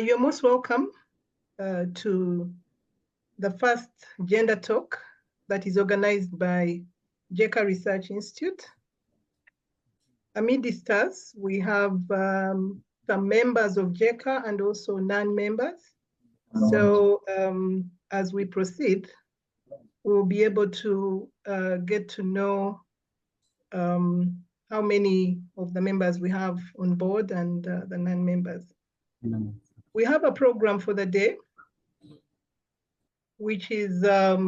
You're most welcome to the first gender talk that is organized by GECA Research Institute. Amidst us, we have some members of GECA and also non-members. So as we proceed, we'll be able to get to know how many of the members we have on board and the non-members. We have a program for the day, which is a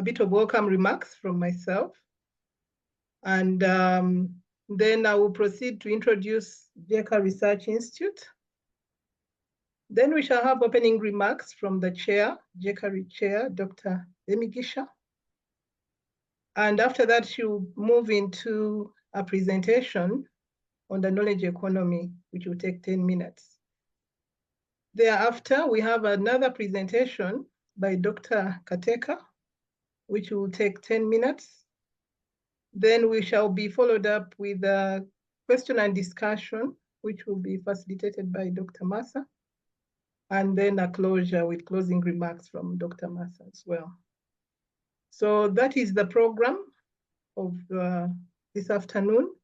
bit of welcome remarks from myself. And then I will proceed to introduce GECA Research Institute. Then we shall have opening remarks from the chair, GECA Chair, Dr. Emigisha. And after that, she'll move into a presentation on the knowledge economy, which will take 10 minutes. Thereafter, we have another presentation by Dr. Kateka, which will take 10 minutes. Then we shall be followed up with a question and discussion, which will be facilitated by Dr. Massa, and then a closure with closing remarks from Dr. Massa as well. So that is the program of this afternoon.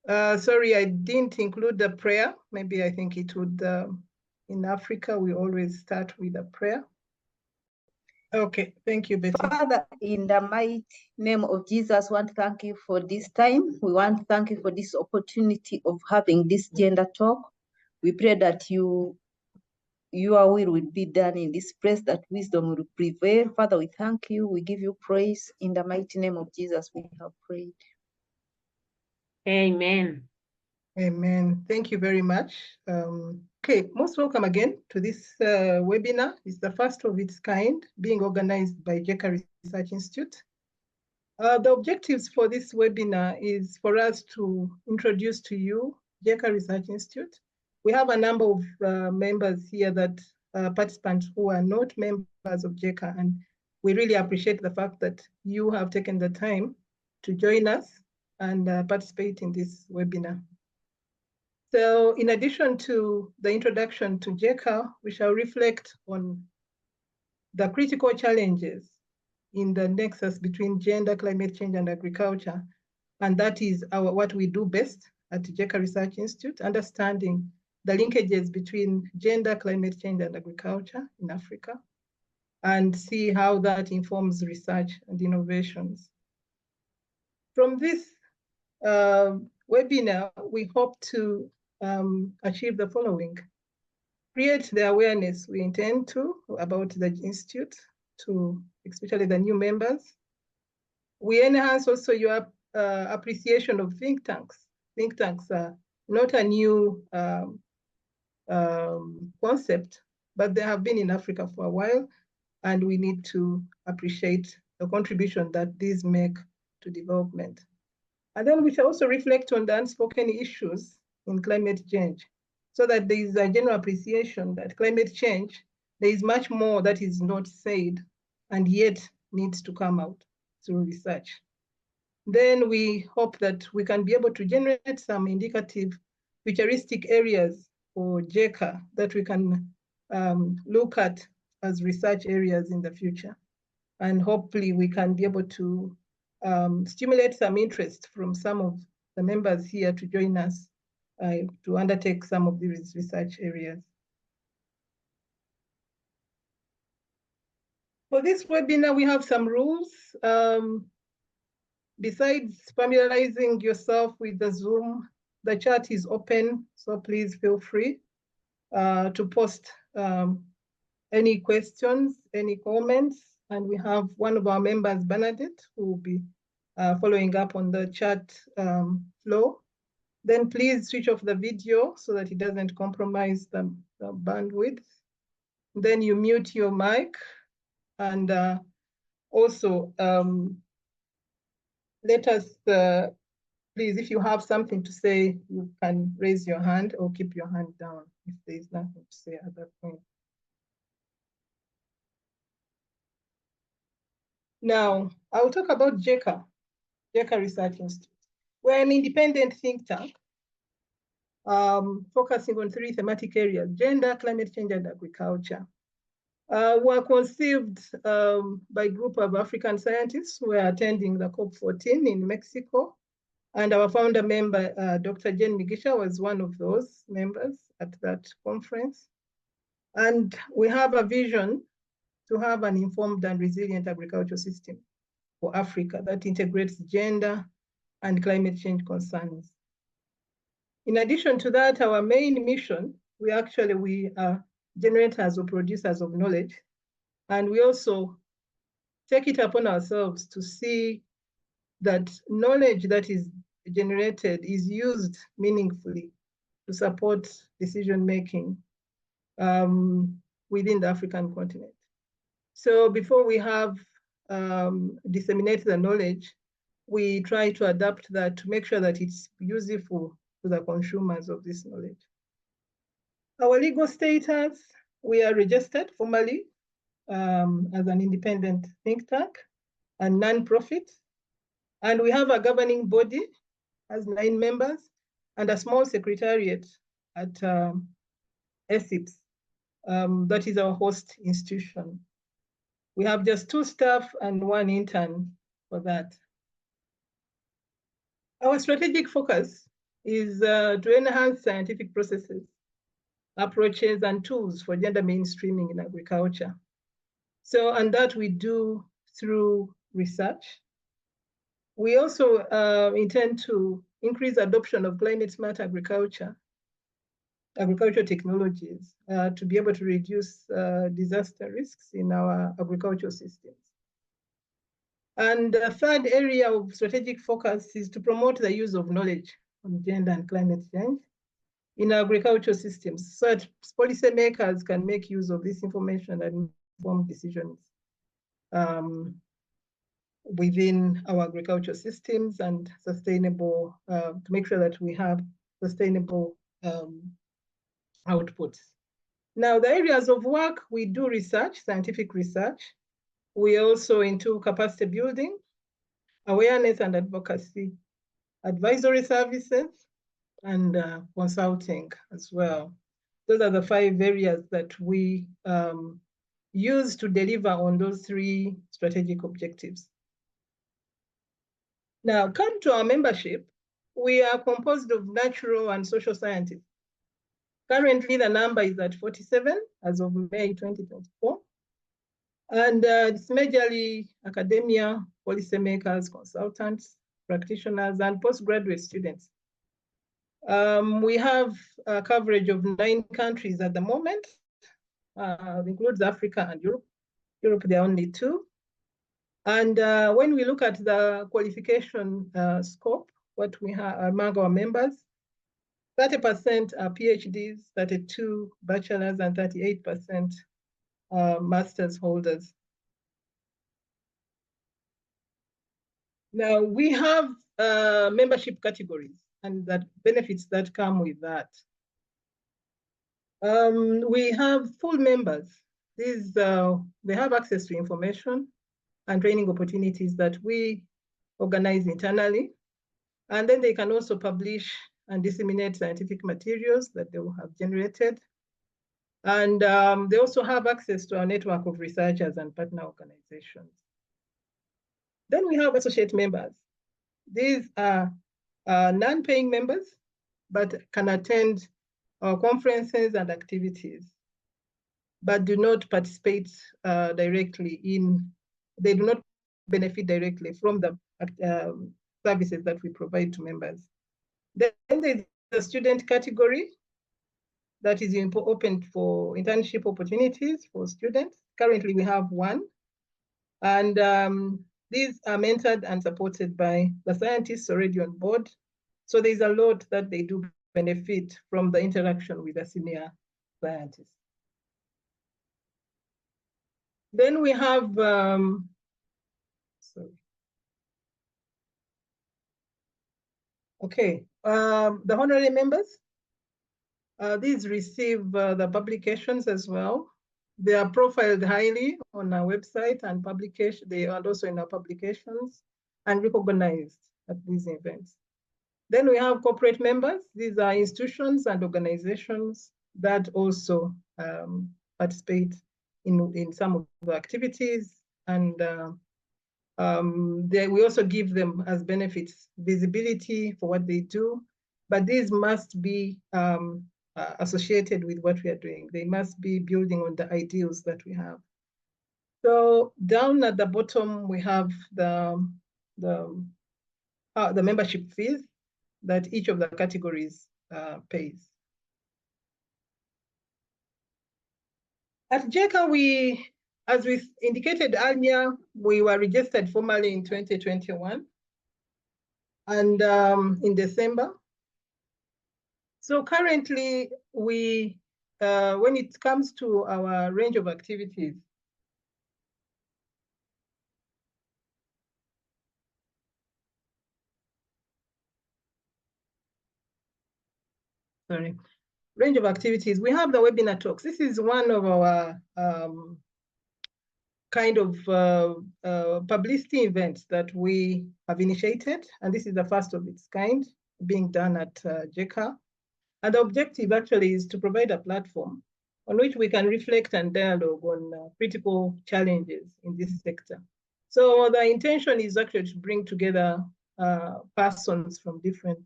Sorry, I didn't include the prayer. Maybe I think it would, in Africa, we always start with a prayer. Okay, thank you, Betty. Father, in the mighty name of Jesus, we want to thank you for this time. We want to thank you for this opportunity of having this gender talk. We pray that your will be done in this place, that wisdom will prevail. Father, we thank you. We give you praise. In the mighty name of Jesus, we have prayed. Amen. Amen. Thank you very much. Okay, most welcome again to this webinar. It's the first of its kind being organized by GECA Research Institute. The objectives for this webinar is for us to introduce to you GECA Research Institute. We have a number of members here that participants who are not members of GECA, and we really appreciate the fact that you have taken the time to join us and participate in this webinar. So in addition to the introduction to GECA, we shall reflect on the critical challenges in the nexus between gender, climate change, and agriculture. And that is what we do best at GECA Research Institute, understanding the linkages between gender, climate change, and agriculture in Africa, and see how that informs research and innovations. From this webinar, we hope to achieve the following: create the awareness we intend to about the Institute, to especially the new members. We enhance also your appreciation of think tanks. Think tanks are not a new concept, but they have been in Africa for a while, and we need to appreciate the contribution that these make to development. And then we shall also reflect on the unspoken issues in climate change, so that there is a general appreciation that climate change, there is much more that is not said and yet needs to come out through research. Then we hope that we can be able to generate some indicative futuristic areas for GECA that we can look at as research areas in the future. And hopefully we can be able to stimulate some interest from some of the members here to join us to undertake some of these research areas. For this webinar, we have some rules. Besides familiarizing yourself with the Zoom, the chat is open, so please feel free to post any questions, any comments, and we have one of our members, Bernadette, who will be following up on the chat flow. Then please switch off the video so that it doesn't compromise the bandwidth. Then you mute your mic, and also let us, please, if you have something to say, you can raise your hand or keep your hand down if there is nothing to say at that point. Now, I will talk about GECA Research Institute. We're an independent think tank focusing on 3 thematic areas: gender, climate change, and agriculture. Were conceived by a group of African scientists who were attending the COP14 in Mexico. And our founder member, Dr. Jane Migisha, was one of those members at that conference. And we have a vision to have an informed and resilient agricultural system for Africa that integrates gender and climate change concerns. In addition to that, our main mission, we are generators or producers of knowledge, and we also take it upon ourselves to see that knowledge that is generated is used meaningfully to support decision-making within the African continent. So before we have disseminated the knowledge, we try to adapt that to make sure that it's useful to the consumers of this knowledge. Our legal status, we are registered formally as an independent think tank and non-profit. And we have a governing body, has 9 members, and a small secretariat at ESIPS, that is our host institution. We have just 2 staff and 1 intern for that. Our strategic focus is to enhance scientific processes, approaches, and tools for gender mainstreaming in agriculture. So, and that we do through research. We also intend to increase adoption of climate smart agricultural technologies to be able to reduce disaster risks in our agricultural systems. And the third area of strategic focus is to promote the use of knowledge on gender and climate change in agricultural systems so that policymakers can make use of this information and inform decisions within our agricultural systems and sustainable, to make sure that we have sustainable outputs. Now, the areas of work, we do research, scientific research. We also into capacity building, awareness and advocacy, advisory services, and consulting as well. Those are the 5 areas that we use to deliver on those 3 strategic objectives. Now, come to our membership. We are composed of natural and social scientists. Currently, the number is at 47 as of May 2024. And it's majorly academia, policymakers, consultants, practitioners, and postgraduate students. We have a coverage of 9 countries at the moment. Includes Africa and Europe. Europe, there are only 2. And when we look at the qualification scope, what we have among our members, 30% are PhDs, 32 bachelors, and 38% master's holders. Now, we have membership categories and that benefits that come with that. We have full members. These, they have access to information and training opportunities that we organize internally. And then they can also publish and disseminate scientific materials that they will have generated. And they also have access to our network of researchers and partner organizations. Then we have associate members. These are non-paying members, but can attend our conferences and activities, but do not participate directly in, they do not benefit directly from the services that we provide to members. Then there's the student category that is open for internship opportunities for students. Currently, we have 1. And these are mentored and supported by the scientists already on board. So there's a lot that they do benefit from the interaction with the senior scientists. Then we have, the honorary members. These receive the publications as well. They are profiled highly on our website and publication. They are also in our publications and recognized at these events. Then we have corporate members. These are institutions and organizations that also participate in some of the activities, and we also give them as benefits visibility for what they do, but these must be associated with what we are doing. They must be building on the ideals that we have. So down at the bottom, we have the membership fees that each of the categories pays. At GECA, as we indicated earlier, we were registered formally in 2021 and in December. So currently, when it comes to our range of activities, range of activities, we have the webinar talks. This is one of our kind of publicity events that we have initiated, and this is the first of its kind being done at GECA. And the objective actually is to provide a platform on which we can reflect and dialogue on critical challenges in this sector. So the intention is actually to bring together persons from different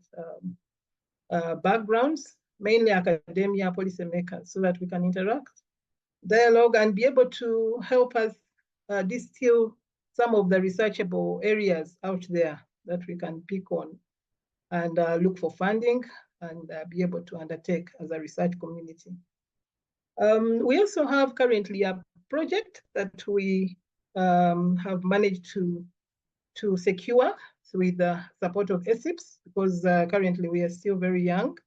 backgrounds, mainly academia, policymakers, so that we can interact, dialogue, and be able to help us distill some of the researchable areas out there that we can pick on and look for funding and be able to undertake as a research community. We also have currently a project that we have managed to secure with the support of ESIPS, because currently we are still very young.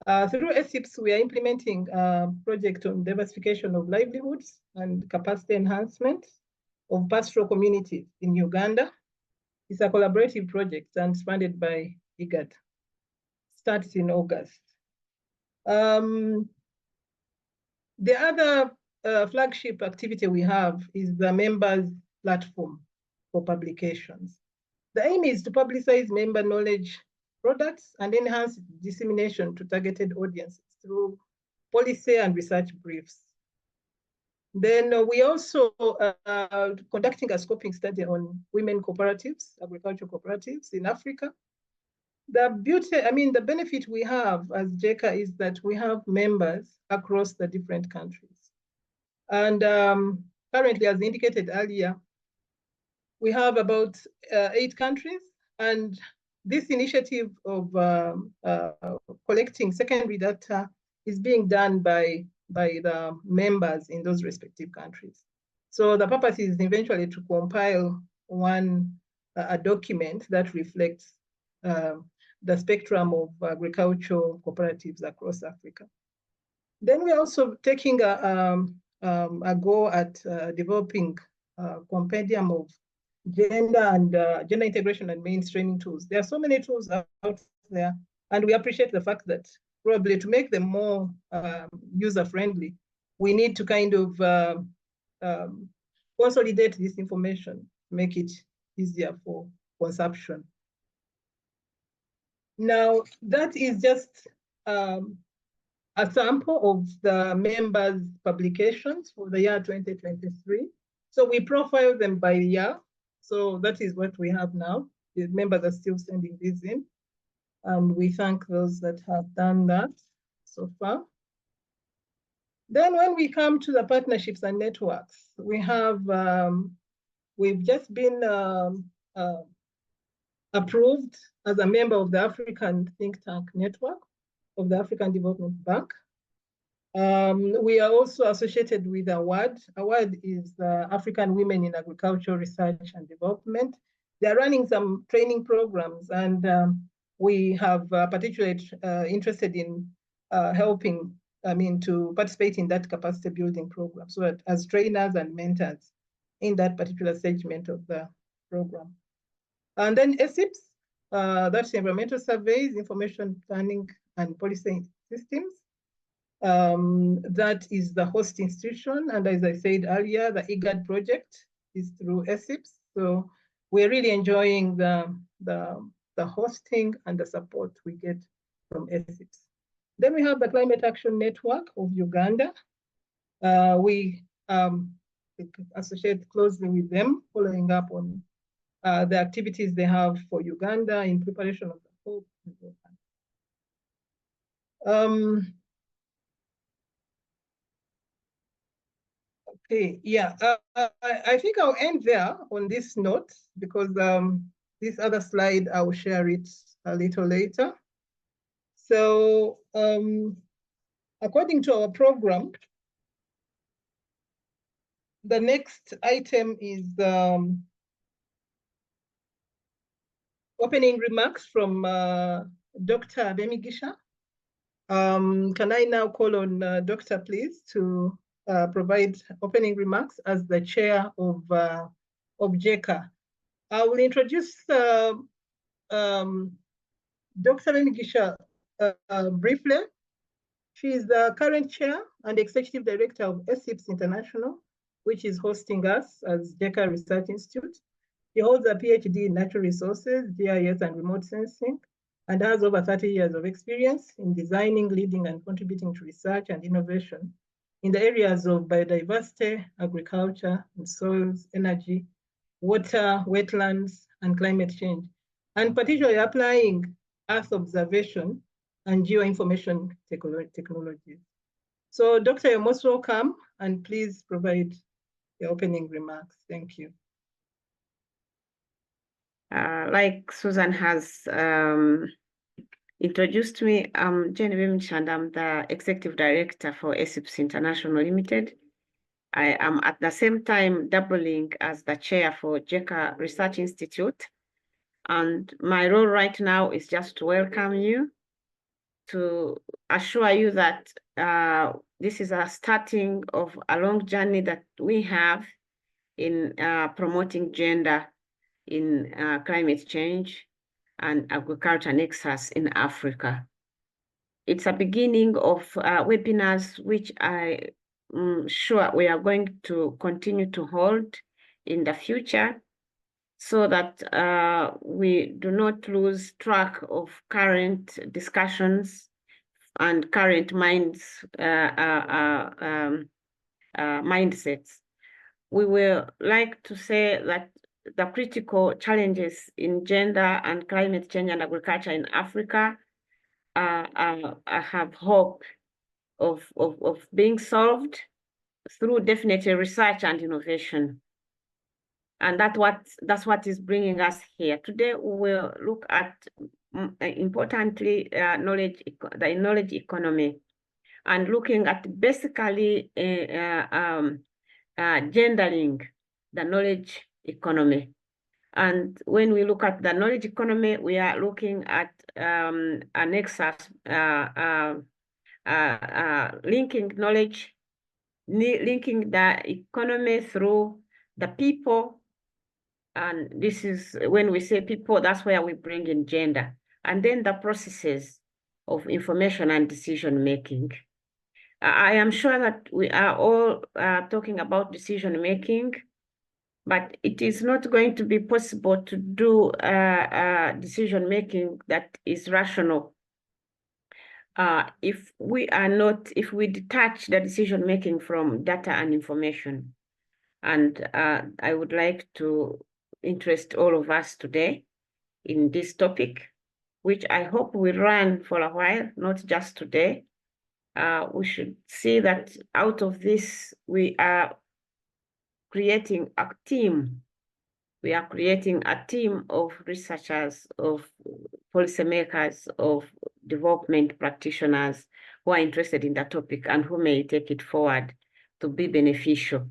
Through ESIPS, we are implementing a project on diversification of livelihoods and capacity enhancement of pastoral communities in Uganda. It's a collaborative project and funded by IGAD. Starts in August. The other flagship activity we have is the members platform for publications. The aim is to publicize member knowledge products and enhance dissemination to targeted audiences through policy and research briefs. Then we also conducting a scoping study on women cooperatives, agricultural cooperatives in Africa. The benefit we have as GECA is that we have members across the different countries. And currently, as indicated earlier, we have about 8 countries, and this initiative of collecting secondary data is being done by the members in those respective countries. So the purpose is eventually to compile a document that reflects the spectrum of agricultural cooperatives across Africa. Then we're also taking a go at developing a compendium of gender integration and mainstreaming tools. There are so many tools out there, and we appreciate the fact that probably to make them more user-friendly, we need to kind of consolidate this information, make it easier for consumption. Now, that is just a sample of the members' publications for the year 2023. So we profile them by year. So that is what we have now. The members are still sending these in. And we thank those that have done that so far. Then when we come to the partnerships and networks, we have, we've just been approved as a member of the African Think Tank Network of the African Development Bank. We are also associated with AWARD. AWARD is the African Women in Agricultural Research and Development. They're running some training programs, and we have particularly interested in helping, to participate in that capacity building program, so that as trainers and mentors in that particular segment of the program. And then ESIPS, that's environmental surveys, information planning and policy systems. That is the host institution. And as I said earlier, the IGAD project is through ESIPS. So we're really enjoying the the hosting, and the support we get from ESIPS. Then we have the Climate Action Network of Uganda. We associate closely with them, following up on the activities they have for Uganda in preparation of the whole. Okay, yeah, I think I'll end there on this note because this other slide, I will share it a little later. So according to our program, the next item is opening remarks from Dr. Bemigisha. Can I now call on Dr. please to provide opening remarks as the chair of GECA. I will introduce Dr. Bemigisha briefly. She is the current chair and executive director of ESIPS International, which is hosting us as GECA Research Institute. She holds a PhD in natural resources, GIS, and remote sensing, and has over 30 years of experience in designing, leading, and contributing to research and innovation in the areas of biodiversity, agriculture, and soils, energy, water, wetlands, and climate change, and particularly applying Earth observation and geoinformation technologies. So, Doctor, you're most welcome, and please provide your opening remarks. Thank you. Like Susan has introduced me, I'm Jenny Bemigisha, and I'm the Executive Director for ESIPS International Limited. I am at the same time doubling as the chair for GECA Research Institute. And my role right now is just to welcome you, to assure you that this is a starting of a long journey that we have in promoting gender in climate change and agriculture nexus in Africa. It's a beginning of webinars which I'm sure we are going to continue to hold in the future so that we do not lose track of current discussions and current mindsets. We will like to say that the critical challenges in gender and climate change and agriculture in Africa have hope of being solved through definitely research and innovation. And that's what is bringing us here. Today, we will look at, importantly, the knowledge economy, and looking at basically gendering the knowledge economy. And when we look at the knowledge economy, we are looking at a nexus, linking knowledge, linking the economy through the people. And this is when we say people, that's where we bring in gender. And then the processes of information and decision making. I am sure that we are all talking about decision making, but it is not going to be possible to do decision making that is rational if we detach the decision making from data and information. And I would like to interest all of us today in this topic, which I hope will run for a while, not just today. We should see that out of this, we are creating a team. We are creating a team of researchers, of policymakers, of development practitioners who are interested in the topic and who may take it forward to be beneficial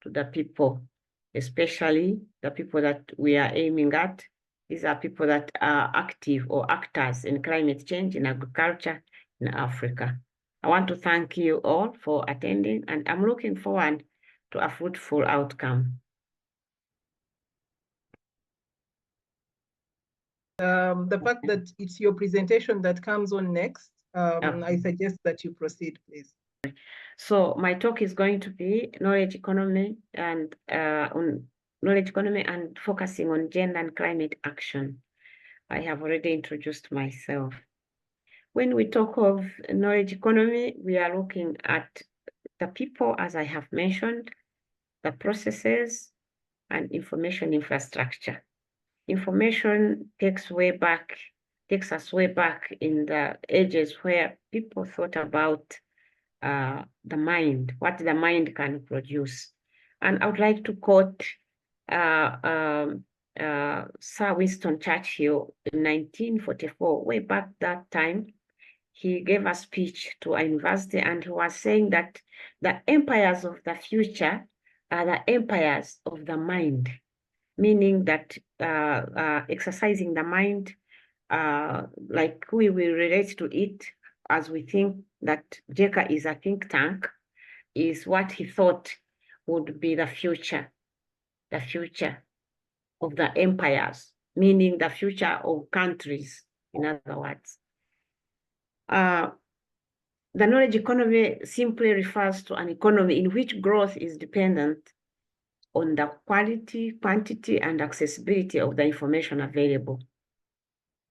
to the people, especially the people that we are aiming at. These are people that are active or actors in climate change, in agriculture, in Africa. I want to thank you all for attending, and I'm looking forward to a fruitful outcome. The fact that it's your presentation that comes on next, I suggest that you proceed, please. So my talk is going to be knowledge economy and focusing on gender and climate action. I have already introduced myself. When we talk of knowledge economy, we are looking at the people, as I have mentioned, the processes, and information infrastructure. Information takes us way back in the ages where people thought about the mind, what the mind can produce. And I would like to quote Sir Winston Churchill in 1944, way back that time. He gave a speech to a university and he was saying that the empires of the future are the empires of the mind, meaning that exercising the mind, like we will relate to it as we think that GECA is a think tank, is what he thought would be the future of the empires, meaning the future of countries, in other words. The knowledge economy simply refers to an economy in which growth is dependent on the quality, quantity, and accessibility of the information available,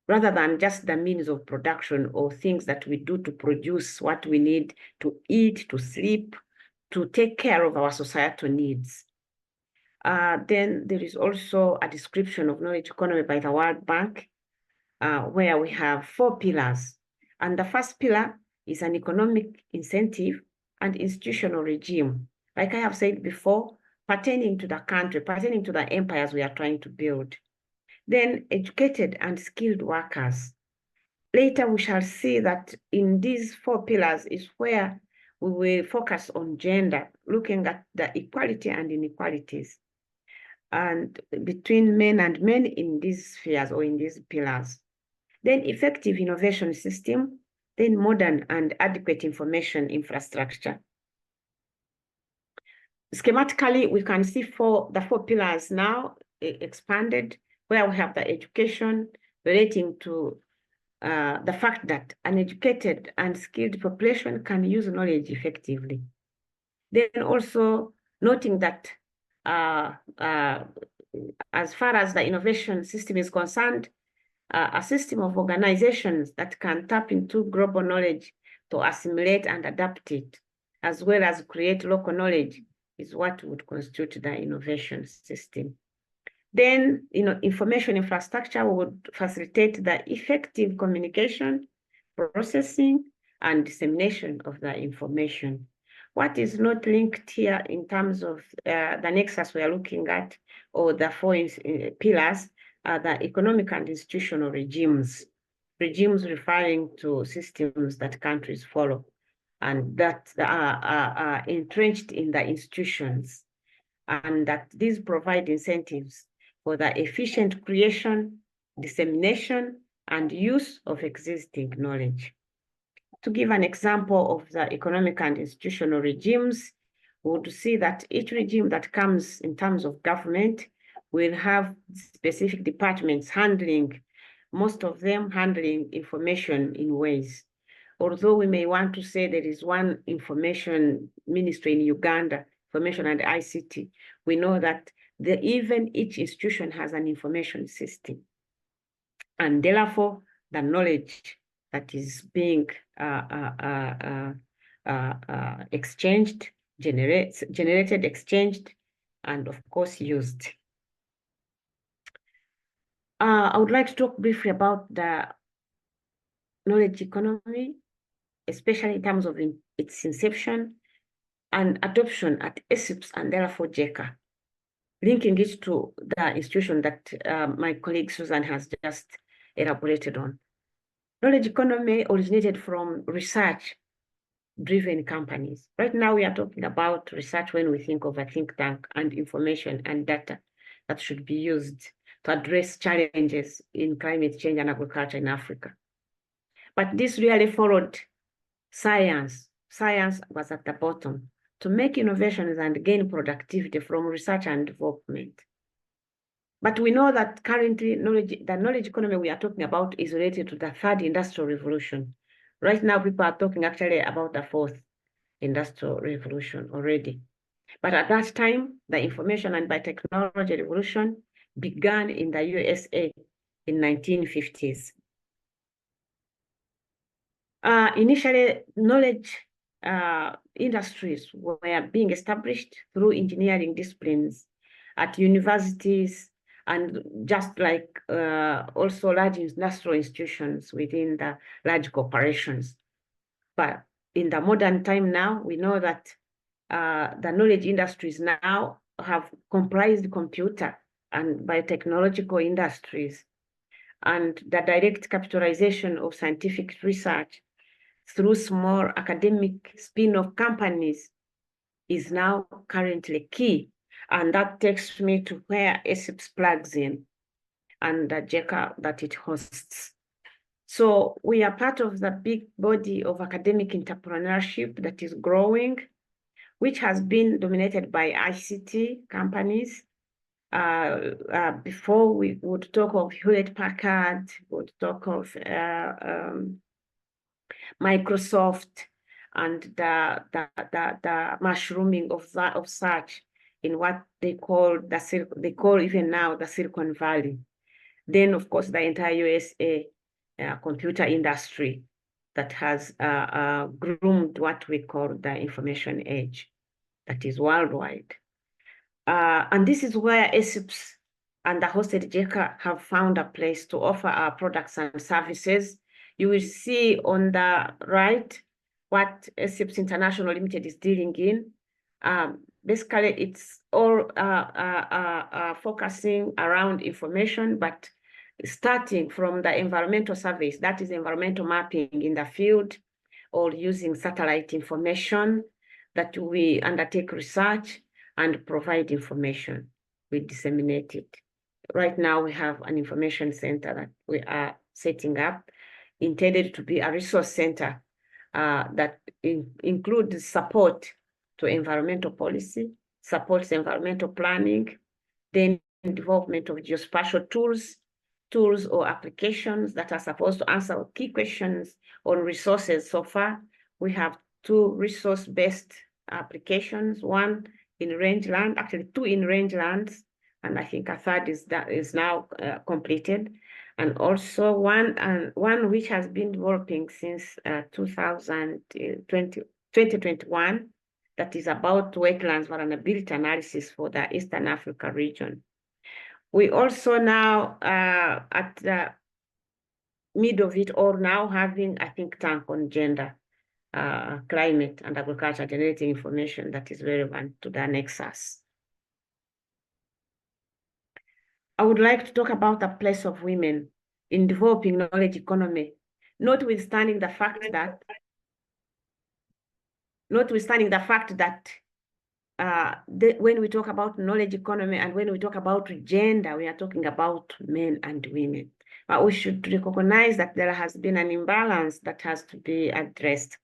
rather than just the means of production or things that we do to produce what we need to eat, to sleep, to take care of our societal needs. Then there is also a description of knowledge economy by the World Bank, where we have 4 pillars. And the first pillar is an economic incentive and institutional regime. Like I have said before, pertaining to the country, pertaining to the empires we are trying to build. Then educated and skilled workers. Later, we shall see that in these 4 pillars is where we will focus on gender, looking at the equality and inequalities and between men and men in these spheres or in these pillars. Then effective innovation system, then modern and adequate information infrastructure. Schematically, we can see the 4 pillars now expanded, where we have the education relating to the fact that an educated and skilled population can use knowledge effectively. Then also noting that as far as the innovation system is concerned, a system of organizations that can tap into global knowledge to assimilate and adapt it, as well as create local knowledge, is what would constitute the innovation system. Then, information infrastructure would facilitate the effective communication, processing, and dissemination of the information. What is not linked here in terms of the nexus we are looking at, or the 4 pillars, are the economic and institutional regimes. Regimes referring to systems that countries follow and that are entrenched in the institutions, and that these provide incentives for the efficient creation, dissemination, and use of existing knowledge. To give an example of the economic and institutional regimes, we would see that each regime that comes in terms of government will have specific departments handling, most of them handling information in ways. Although we may want to say there is one information ministry in Uganda, information and ICT, we know that even each institution has an information system. And therefore, the knowledge that is being exchanged, generated, exchanged, and of course used. I would like to talk briefly about the knowledge economy, especially in terms of its inception and adoption at ESIPS and therefore GECA, linking it to the institution that my colleague Susan has just elaborated on. Knowledge economy originated from research-driven companies. Right now, we are talking about research when we think of a think tank and information and data that should be used to address challenges in climate change and agriculture in Africa. But this really followed science. Science was at the bottom to make innovations and gain productivity from research and development. But we know that currently the knowledge economy we are talking about is related to the 3rd industrial revolution. Right now, people are talking actually about the 4th industrial revolution already. But at that time, the information and biotechnology revolution began in the USA in 1950s. Initially, knowledge industries were being established through engineering disciplines at universities, and just like also large industrial institutions within the large corporations. But in the modern time now, we know that the knowledge industries now have comprised computer and biotechnological industries, and the direct capitalization of scientific research through small academic spin-off companies is now currently key. And that takes me to where ESIPS plugs in and the GECA that it hosts. So we are part of the big body of academic entrepreneurship that is growing, which has been dominated by ICT companies. Before we would talk of Hewlett-Packard, would talk of Microsoft, and the mushrooming of such in what they call even now the Silicon Valley. Then, of course, the entire USA computer industry that has groomed what we call the information age, that is worldwide. And this is where ESIPS and the hosted GECA have found a place to offer our products and services. You will see on the right what ESIPS International Limited is dealing in. Basically, it's all focusing around information, but starting from the environmental surveys, that is environmental mapping in the field, or using satellite information that we undertake research and provide information. We disseminate it. Right now, we have an information center that we are setting up, intended to be a resource center that includes support to environmental policy, supports environmental planning, then development of geospatial tools or applications that are supposed to answer key questions on resources. So far, we have 2 resource-based applications, one in rangeland, actually 2 in rangelands, and I think a third is now completed, and also one which has been developing since 2021, that is about wetlands vulnerability analysis for the Eastern Africa region. We also now, at the mid of it all, now having a think tank on gender, climate, and agriculture, generating information that is relevant to the nexus. I would like to talk about the place of women in developing knowledge economy, notwithstanding the fact that when we talk about knowledge economy and when we talk about gender, we are talking about men and women. But we should recognize that there has been an imbalance that has to be addressed.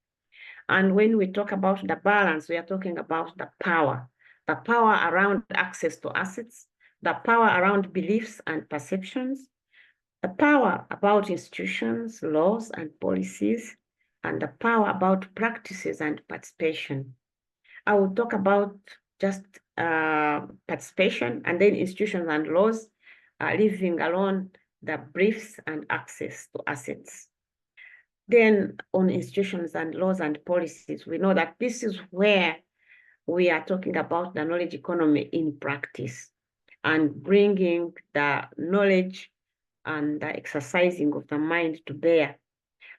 And when we talk about the balance, we are talking about the power around access to assets, the power around beliefs and perceptions, the power about institutions, laws, and policies, and the power about practices and participation. I will talk about just participation, and then institutions and laws, leaving alone the briefs and access to assets. Then on institutions and laws and policies, we know that this is where we are talking about the knowledge economy in practice and bringing the knowledge and the exercising of the mind to bear.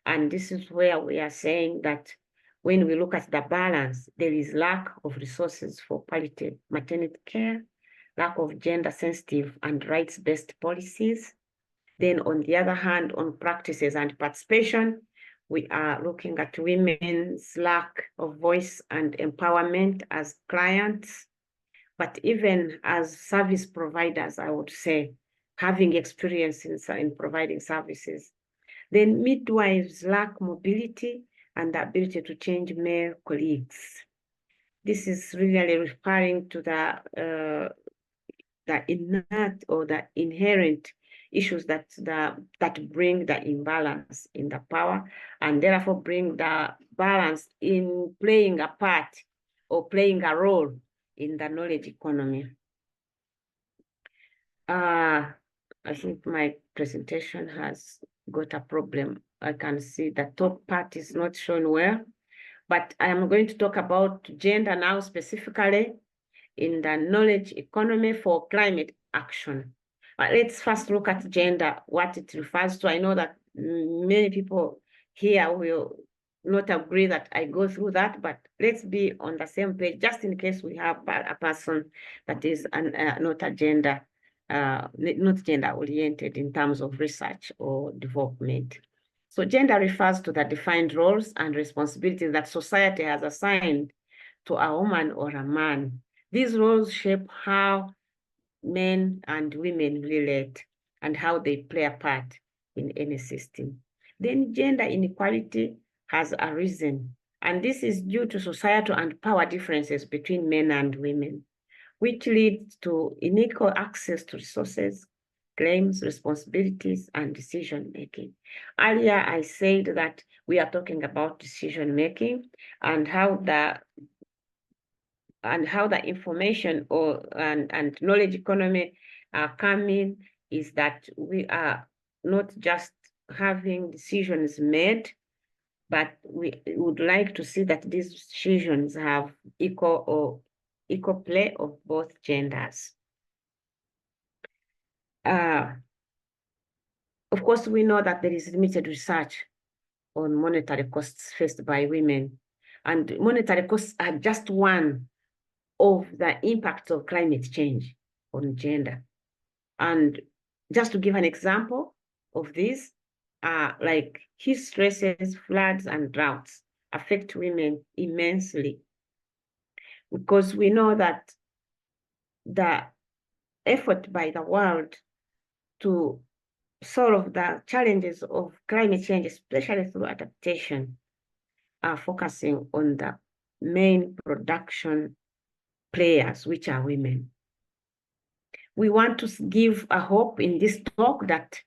And this is where we are saying that when we look at the balance, there is lack of resources for palliative maternity care, lack of gender-sensitive and rights-based policies. Then on the other hand, on practices and participation, we are looking at women's lack of voice and empowerment as clients, but even as service providers, I would say, having experience in providing services. Then midwives lack mobility and the ability to change male colleagues. This is really referring to the innate or the inherent issues that bring the imbalance in the power, and therefore bring the balance in playing a part or playing a role in the knowledge economy. I think my presentation has got a problem. I can see the top part is not shown well, but I am going to talk about gender now specifically in the knowledge economy for climate action. But let's first look at gender, what it refers to. I know that many people here will not agree that I go through that, but let's be on the same page, just in case we have a person that is not a gender, not gender oriented in terms of research or development. So gender refers to the defined roles and responsibilities that society has assigned to a woman or a man. These roles shape how men and women relate and how they play a part in any system. Then gender inequality has arisen, and this is due to societal and power differences between men and women, which leads to unequal access to resources, claims, responsibilities, and decision-making. Earlier, I said that we are talking about decision-making and how the information and knowledge economy are coming is that we are not just having decisions made, but we would like to see that these decisions have equal play of both genders. Of course, we know that there is limited research on monetary costs faced by women, and monetary costs are just one of the impacts of climate change on gender. And just to give an example of this, like heat stresses, floods, and droughts affect women immensely, because we know that the effort by the world to solve the challenges of climate change, especially through adaptation, are focusing on the main production players, which are women. We want to give a hope in this talk that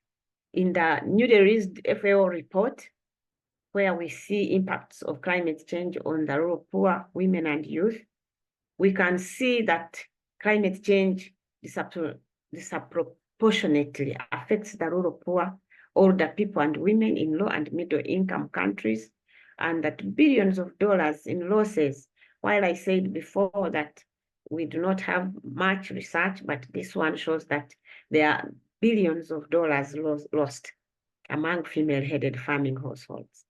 in the newly released FAO report, where we see impacts of climate change on the rural poor, women and youth, we can see that climate change disproportionately affects the rural poor, older people and women in low and middle income countries, and that billions of dollars in losses. While I said before that we do not have much research, but this one shows that there are billions of dollars lost among female-headed farming households,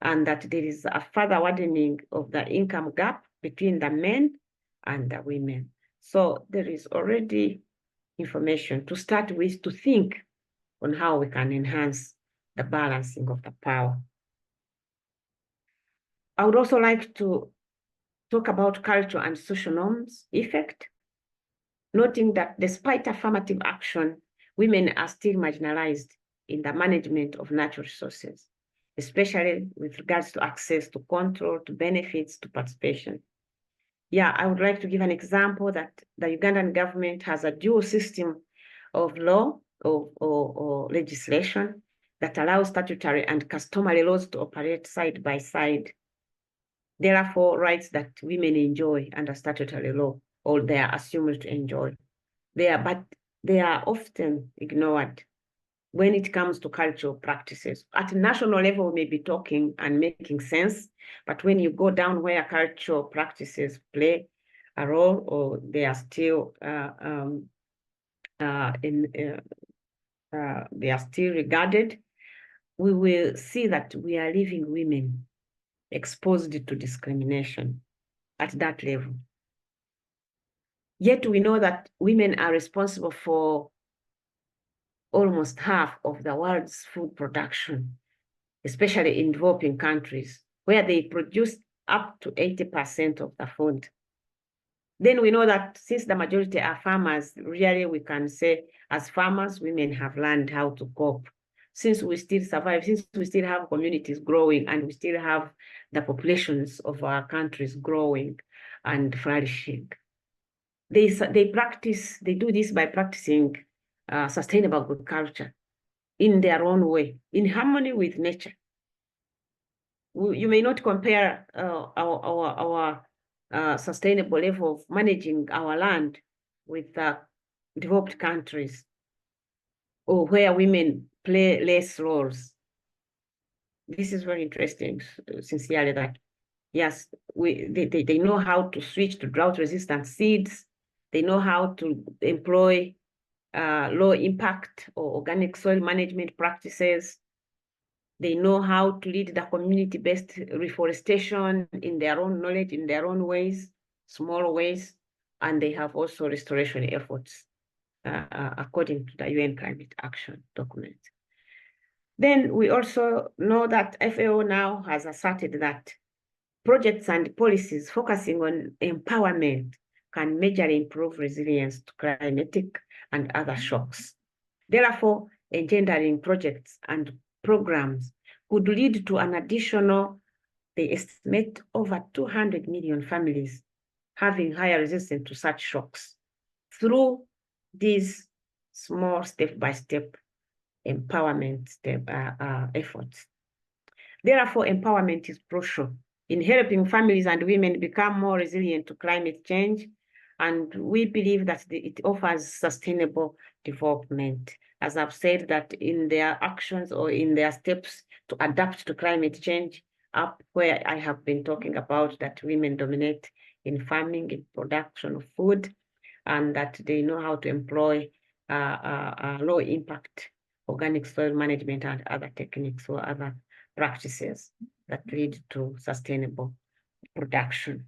and that there is a further widening of the income gap between the men and the women. So there is already information to start with to think on how we can enhance the balancing of the power. I would also like to talk about culture and social norms effect, noting that despite affirmative action, women are still marginalized in the management of natural resources, especially with regards to access to control, to benefits, to participation. Yeah, I would like to give an example that the Ugandan government has a dual system of law or legislation that allows statutory and customary laws to operate side by side. Therefore, rights that women enjoy under statutory law, or they are assumed to enjoy, but they are often ignored when it comes to cultural practices. At a national level, we may be talking and making sense, but when you go down where cultural practices play a role, or they are still they are still regarded, we will see that we are leaving women exposed to discrimination at that level. Yet we know that women are responsible for almost half of the world's food production, especially in developing countries, where they produce up to 80% of the food. Then we know that since the majority are farmers, really we can say as farmers, women have learned how to cope. Since we still survive, since we still have communities growing, and we still have the populations of our countries growing and flourishing. They do this by practicing sustainable agriculture in their own way, in harmony with nature. You may not compare our sustainable level of managing our land with developed countries. or where women play less roles. This is very interesting, sincerely, that yes, they know how to switch to drought-resistant seeds. They know how to employ low impact or organic soil management practices. They know how to lead the community-based reforestation in their own knowledge, in their own ways, small ways, and they have also restoration efforts according to the UN Climate Action Document. Then we also know that FAO now has asserted that projects and policies focusing on empowerment can majorly improve resilience to climatic and other shocks. Therefore, engendering projects and programs could lead to an additional, they estimate, over 200 million families having higher resistance to such shocks through these small step-by-step empowerment efforts. Therefore, empowerment is crucial in helping families and women become more resilient to climate change. And we believe that it offers sustainable development. As I've said, that in their actions or in their steps to adapt to climate change, up where I have been talking about that women dominate in farming, in production of food, and that they know how to employ low impact organic soil management and other techniques or other practices that lead to sustainable production.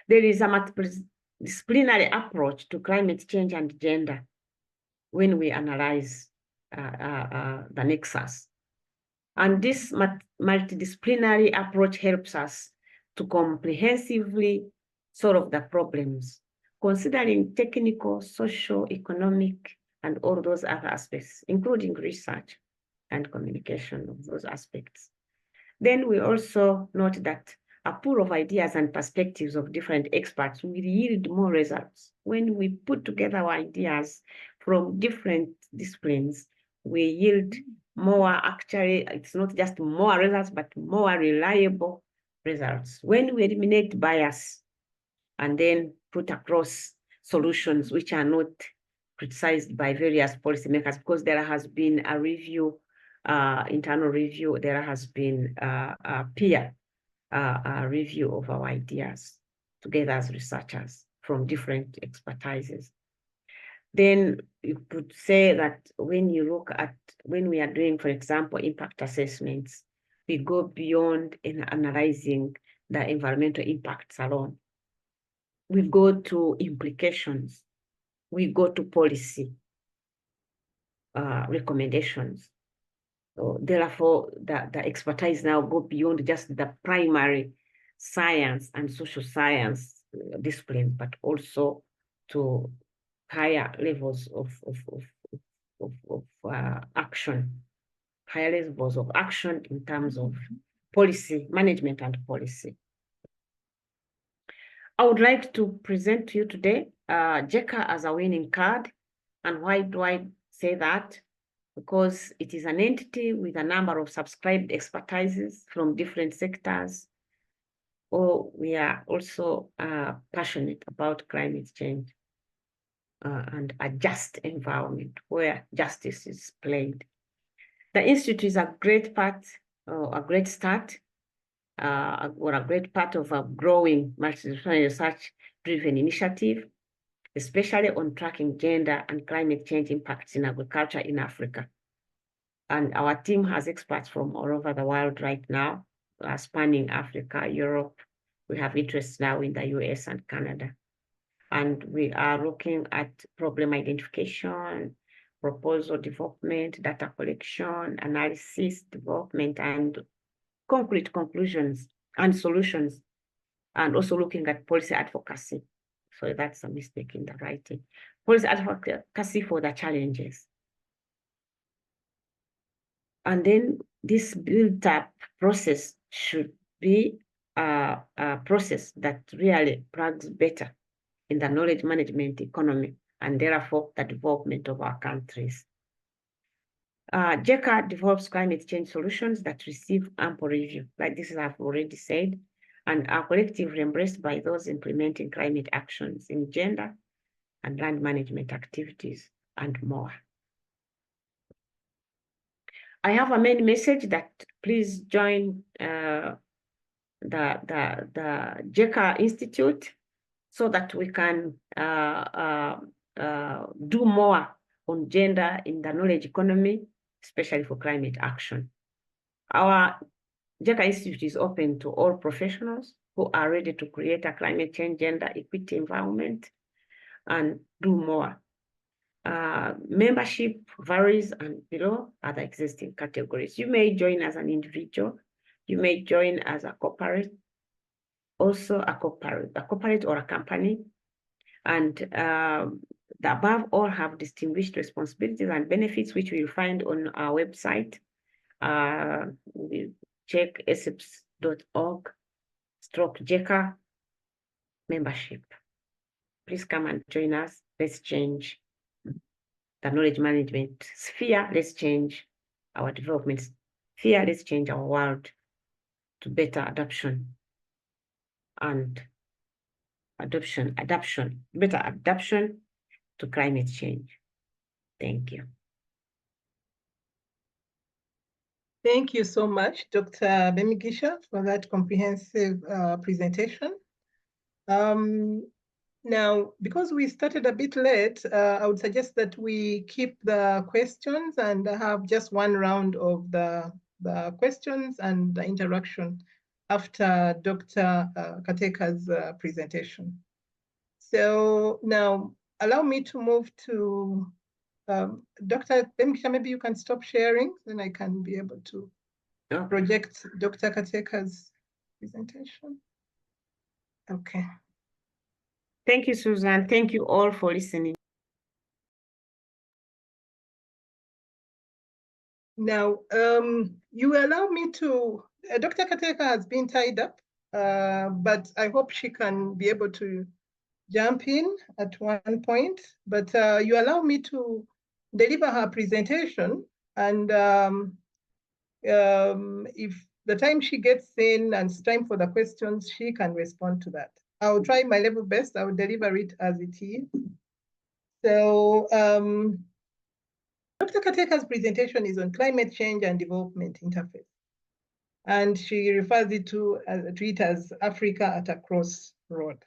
There is a multidisciplinary approach to climate change and gender when we analyze the nexus. And this multidisciplinary approach helps us to comprehensively solve the problems, considering technical, social, economic, and all those other aspects, including research and communication of those aspects. Then we also note that a pool of ideas and perspectives of different experts will yield more results. When we put together our ideas from different disciplines, we yield more, actually, it's not just more results, but more reliable results. When we eliminate bias and then put across solutions which are not criticized by various policymakers, because there has been a review, internal review, there has been a peer review of our ideas together as researchers from different expertises. Then you could say that when you look at, when we are doing, for example, impact assessments, we go beyond in analyzing the environmental impacts alone. We go to implications. We go to policy recommendations. So therefore, the expertise now go beyond just the primary science and social science discipline, but also to higher levels of action, higher levels of action in terms of policy, management and policy. I would like to present to you today GECA as a winning card. And why do I say that? Because it is an entity with a number of subscribed expertises from different sectors. Or we are also passionate about climate change and a just environment where justice is played. The Institute is a great part, a great start, or a great part of a growing multidisciplinary research-driven initiative, especially on tracking gender and climate change impacts in agriculture in Africa. And our team has experts from all over the world right now, spanning Africa, Europe. We have interests now in the US and Canada. And we are looking at problem identification, proposal development, data collection, analysis, development, and concrete conclusions and solutions, and also looking at policy advocacy. So that's a mistake in the writing. Policy advocacy for the challenges. And then this built-up process should be a process that really plugs better in the knowledge management economy and therefore the development of our countries. GECA develops climate change solutions that receive ample review, like this I've already said, and are collectively embraced by those implementing climate actions in gender and land management activities and more. I have a main message that please join the GECA Institute so that we can do more on gender in the knowledge economy, especially for climate action. Our GECA Institute is open to all professionals who are ready to create a climate change, gender equity environment and do more. Membership varies, and below are the existing categories. You may join as an individual, you may join as a corporate, also a corporate or a company. And the above all have distinguished responsibilities and benefits, which you'll find on our website. Check esips.org/GECA membership. Please come and join us. Let's change the knowledge management sphere. Let's change our development sphere. Let's change our world to better adoption and better adaptation to climate change. Thank you. Thank you so much, Dr. Bemigisha, for that comprehensive presentation. Now, because we started a bit late, I would suggest that we keep the questions and have just one round of the questions and the interaction after Dr. Kateka's presentation. So now, allow me to move to Dr. Bemigisha, maybe you can stop sharing, then I can be able to project Dr. Kateka's presentation. Okay. Thank you, Susan. Thank you all for listening. Now, you allow me to, Dr. Kateka has been tied up, but I hope she can be able to jump in at one point, but you allow me to deliver her presentation, and if the time she gets in and it's time for the questions, she can respond to that. I'll try my level best. I will deliver it as it is. So Dr. Kateka's presentation is on climate change and development interface. And she refers to it as Africa at a crossroad.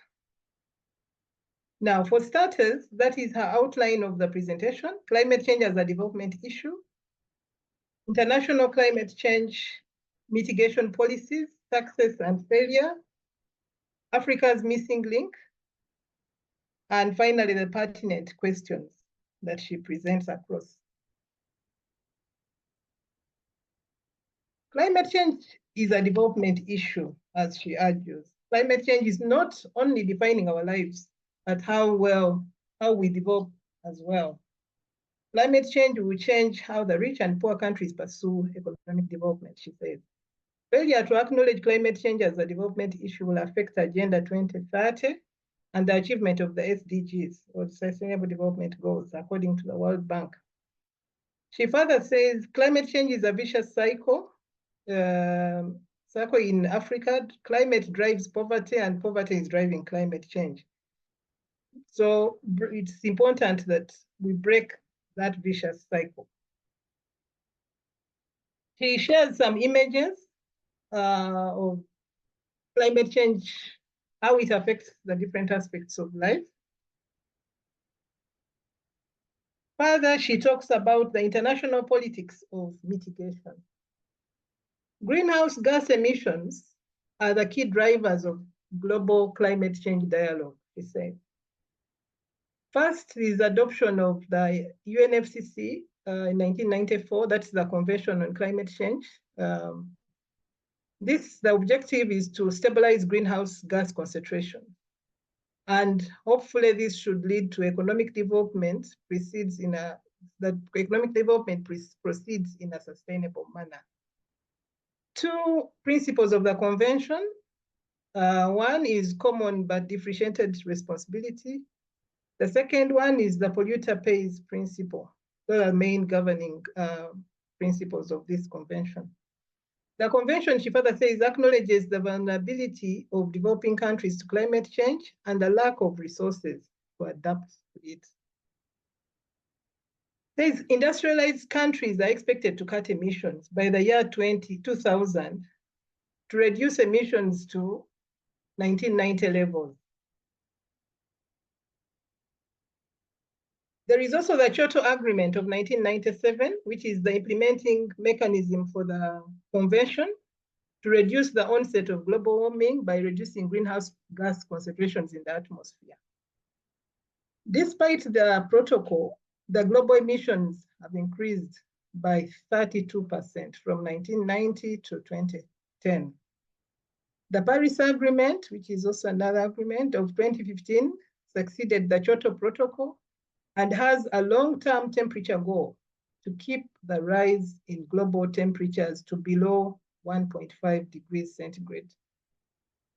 Now, for starters, that is her outline of the presentation: climate change as a development issue, international climate change mitigation policies, success and failure, Africa's missing link, and finally, the pertinent questions that she presents across. Climate change is a development issue, as she argues. Climate change is not only defining our lives, but how we develop as well. Climate change will change how the rich and poor countries pursue economic development, she says. Failure to acknowledge climate change as a development issue will affect Agenda 2030 and the achievement of the SDGs, or Sustainable Development Goals, according to the World Bank. She further says climate change is a vicious cycle. In Africa, climate drives poverty and poverty is driving climate change. So it's important that we break that vicious cycle. She shares some images of climate change, how it affects the different aspects of life. Further, she talks about the international politics of mitigation. Greenhouse gas emissions are the key drivers of global climate change dialogue, she said. First is adoption of the UNFCCC in 1994, that's the Convention on Climate Change. The objective is to stabilize greenhouse gas concentration. And hopefully this should lead to economic development proceeds in a sustainable manner. Two principles of the convention. One is common but differentiated responsibility. The second one is the polluter pays principle. Those are the main governing principles of this convention. The convention, she further says, acknowledges the vulnerability of developing countries to climate change and the lack of resources to adapt to it. These industrialized countries are expected to cut emissions by the year 2000 to reduce emissions to 1990 levels. There is also the Kyoto Agreement of 1997, which is the implementing mechanism for the convention to reduce the onset of global warming by reducing greenhouse gas concentrations in the atmosphere. Despite the protocol, the global emissions have increased by 32% from 1990 to 2010. The Paris Agreement, which is also another agreement of 2015, succeeded the Kyoto Protocol and has a long-term temperature goal to keep the rise in global temperatures to below 1.5 degrees centigrade,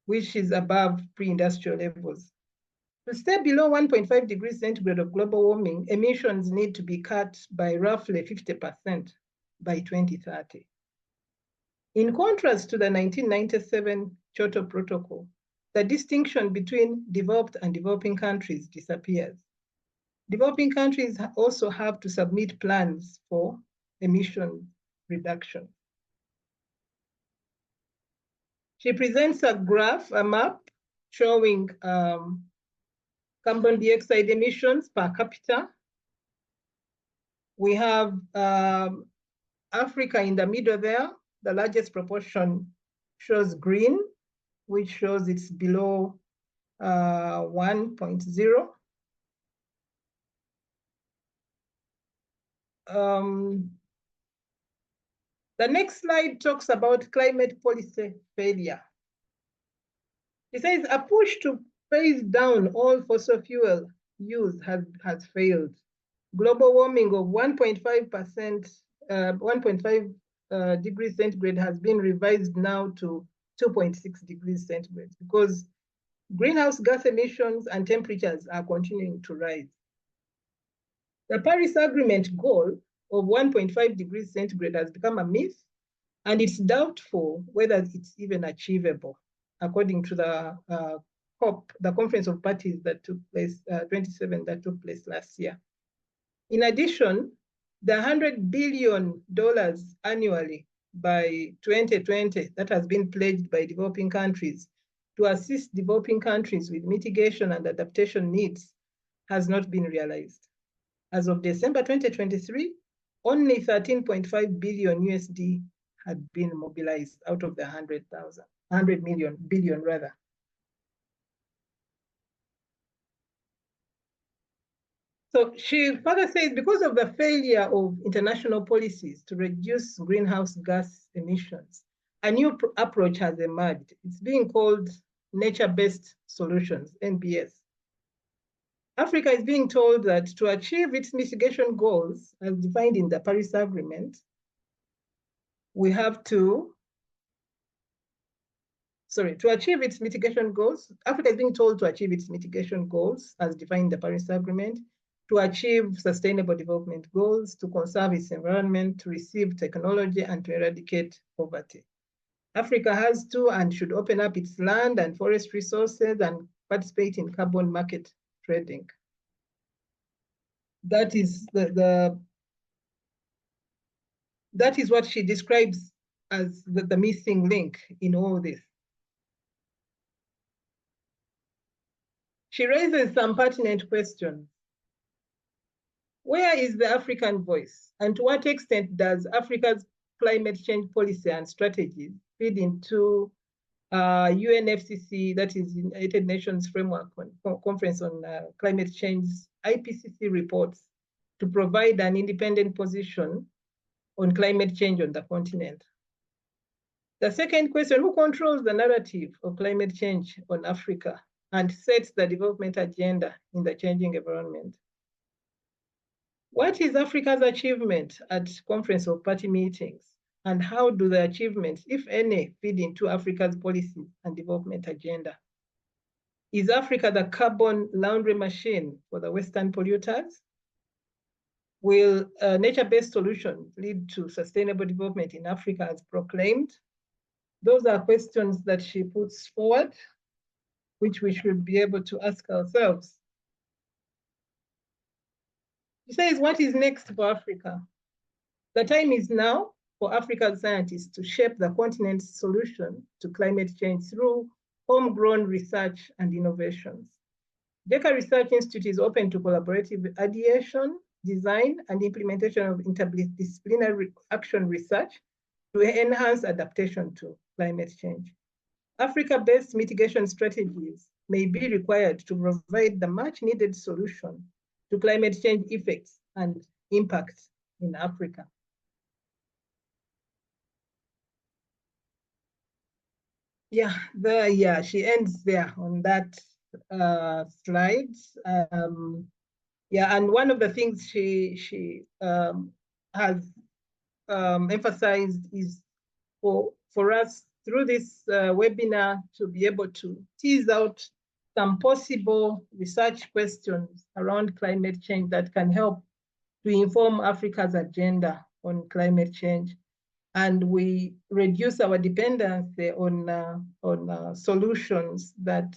which is above pre-industrial levels. To stay below 1.5 degrees centigrade of global warming, emissions need to be cut by roughly 50% by 2030. In contrast to the 1997 Kyoto Protocol, the distinction between developed and developing countries disappears. Developing countries also have to submit plans for emission reduction. She presents a graph, a map, showing carbon dioxide emissions per capita. We have Africa in the middle there. The largest proportion shows green, which shows it's below 1.0. The next slide talks about climate policy failure. It says a push to phase down all fossil fuel use has failed. Global warming of 1.5 degrees centigrade has been revised now to 2.6 degrees centigrade because greenhouse gas emissions and temperatures are continuing to rise. The Paris Agreement goal of 1.5 degrees centigrade has become a myth, and it's doubtful whether it's even achievable, according to the COP, the Conference of Parties that took place, 27 that took place last year. In addition, the $100 billion annually by 2020 that has been pledged by developing countries to assist developing countries with mitigation and adaptation needs has not been realized. As of December 2023, only 13.5 billion USD had been mobilized out of the 100 billion rather. So she further says, because of the failure of international policies to reduce greenhouse gas emissions, a new approach has emerged. It's being called nature-based solutions, NBS. Africa is being told that to achieve its mitigation goals, as defined in the Paris Agreement, we have to, to achieve its mitigation goals, Africa is being told to achieve its mitigation goals, as defined in the Paris Agreement, to achieve sustainable development goals, to conserve its environment, to receive technology, and to eradicate poverty. Africa has to and should open up its land and forest resources and participate in carbon market trading. That is that is what she describes as the missing link in all this. She raises some pertinent questions. Where is the African voice? And to what extent does Africa's climate change policy and strategies feed into UNFCCC, that is United Nations Framework Conference on Climate Change, IPCC reports to provide an independent position on climate change on the continent? The second question, who controls the narrative of climate change on Africa and sets the development agenda in the changing environment? What is Africa's achievement at Conference of Party meetings? And how do the achievements, if any, feed into Africa's policy and development agenda? Is Africa the carbon laundry machine for the Western polluters? Will nature-based solutions lead to sustainable development in Africa as proclaimed? Those are questions that she puts forward, which we should be able to ask ourselves. She says, what is next for Africa? The time is now for African scientists to shape the continent's solution to climate change through homegrown research and innovations. GECA Research Institute is open to collaborative ideation, design, and implementation of interdisciplinary action research to enhance adaptation to climate change. Africa-based mitigation strategies may be required to provide the much-needed solution to climate change effects and impacts in Africa. Yeah, she ends there on that slide. Yeah, and one of the things she has emphasized is for us through this webinar to be able to tease out some possible research questions around climate change that can help to inform Africa's agenda on climate change. And we reduce our dependency on solutions that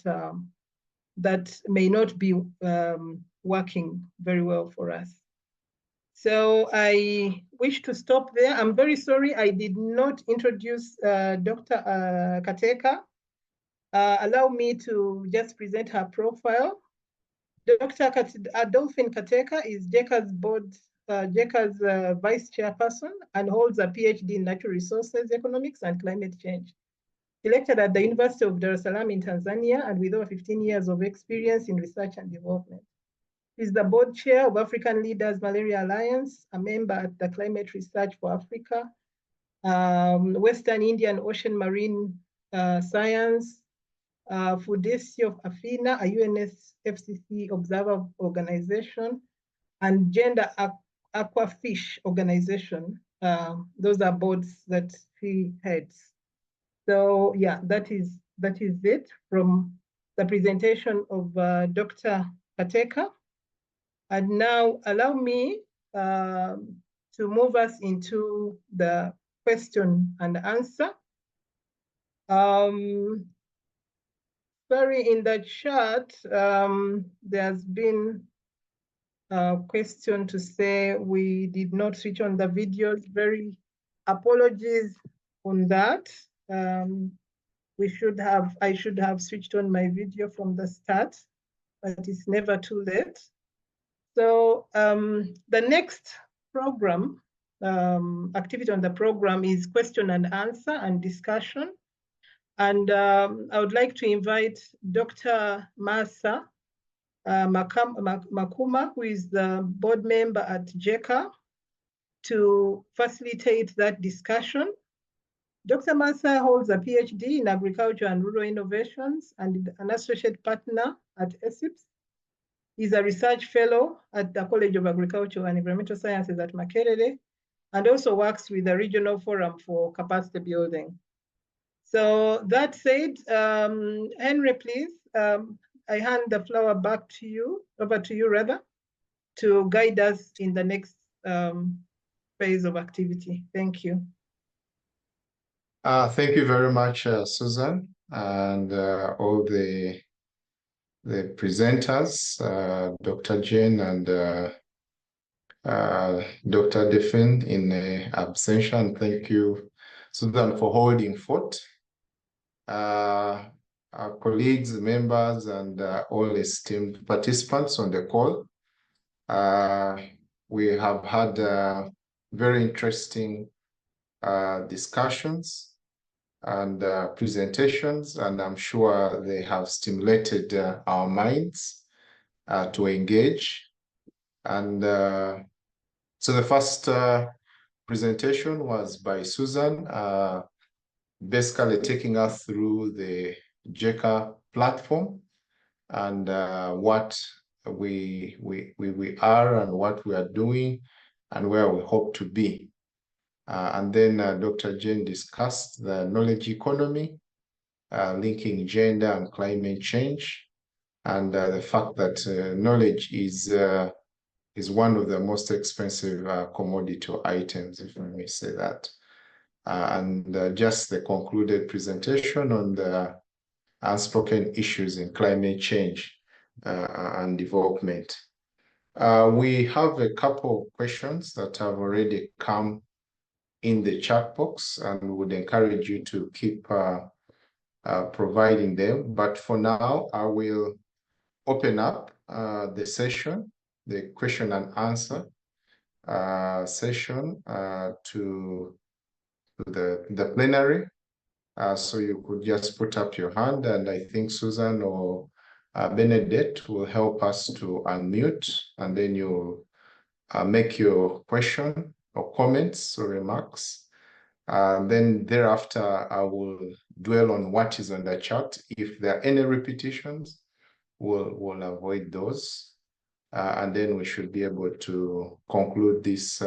that may not be working very well for us. So I wish to stop there. I'm very sorry I did not introduce Dr. Kateka. Allow me to just present her profile. Dr. Adolphine Kateka is GECA's vice chairperson and holds a PhD in natural resources economics and climate change. She lectured at the University of Dar es Salaam in Tanzania and with over 15 years of experience in research and development. She's the board chair of African Leaders Malaria Alliance, a member at the Climate Research for Africa, Western Indian Ocean Marine Science, Foodesi of Afina, a UNFCCC observer organization, and Gender Aquafish Organization. Those are boards that she heads. So yeah, that is it from the presentation of Dr. Kateka. And now allow me to move us into the question and answer. Sorry, in the chat, there's been a question to say we did not switch on the videos. Very apologies on that. I should have switched on my video from the start, but it's never too late. So the next program, activity on the program is question and answer and discussion. And I would like to invite Dr. Masa Makuma, who is the board member at GECA, to facilitate that discussion. Dr. Masa holds a PhD in agriculture and rural innovations and an associate partner at ESIPS. He's a research fellow at the College of Agricultural and Environmental Sciences at Makerere, and also works with the Regional Forum for Capacity Building. So that said, Henry, please, I hand the floor back to you, over to you rather, to guide us in the next phase of activity. Thank you. Thank you very much, Susan, and all the presenters, Dr. Jane and Dr. Defin in absentia. Thank you, Susan, for holding fort. Our colleagues, members, and all esteemed participants on the call. We have had very interesting discussions and presentations, and I'm sure they have stimulated our minds to engage. And so the first presentation was by Susan, basically taking us through the GECA platform and what we are and what we are doing and where we hope to be. And then Dr. Jane discussed the knowledge economy, linking gender and climate change, and the fact that knowledge is one of the most expensive commodity items, if I may say that. And just the concluded presentation on the unspoken issues in climate change and development. We have a couple of questions that have already come in the chat box, and would encourage you to keep providing them. But for now, I will open up the session, the question and answer session to the plenary. So you could just put up your hand, and I think Susan or Benedict will help us to unmute, and then you make your question or comments or remarks. Then thereafter, I will dwell on what is on the chat. If there are any repetitions, we'll avoid those. And then we should be able to conclude this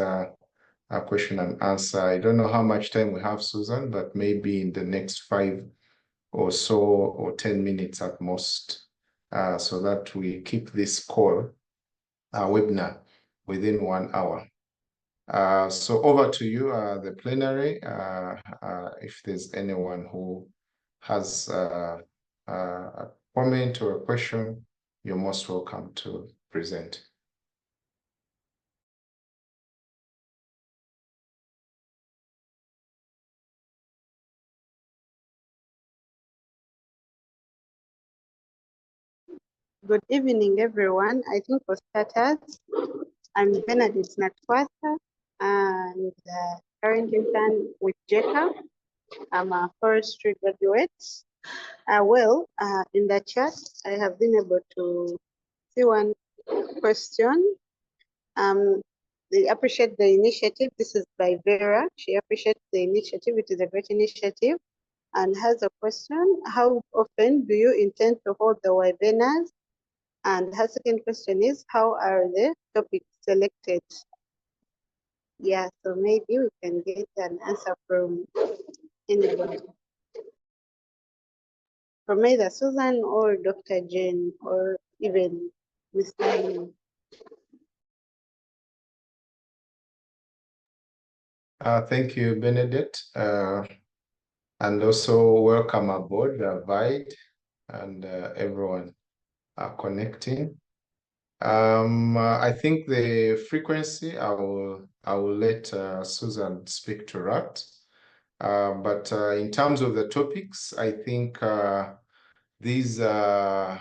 question and answer. I don't know how much time we have, Susan, but maybe in the next 5 or so, or 10 minutes at most, so that we keep this call, webinar, within 1 hour. So over to you, the plenary, if there's anyone who has a comment or a question, you're most welcome to present. Good evening, everyone. I think for starters, I'm Benedict Natwasa, and current intern with GECA. I'm a forestry graduate. In the chat, I have been able to see one question. They appreciate the initiative. This is by Vera. She appreciates the initiative. It is a great initiative, and has a question. How often do you intend to hold the webinars? And her second question is, how are the topics selected? Yeah, so maybe we can get an answer from anybody. From either Susan or Dr. Jane, or even Mr. Hyman. Thank you, Benedict. And also welcome aboard, Vide, and everyone connecting. I think the frequency, I will let Susan speak to that. But in terms of the topics, I think these are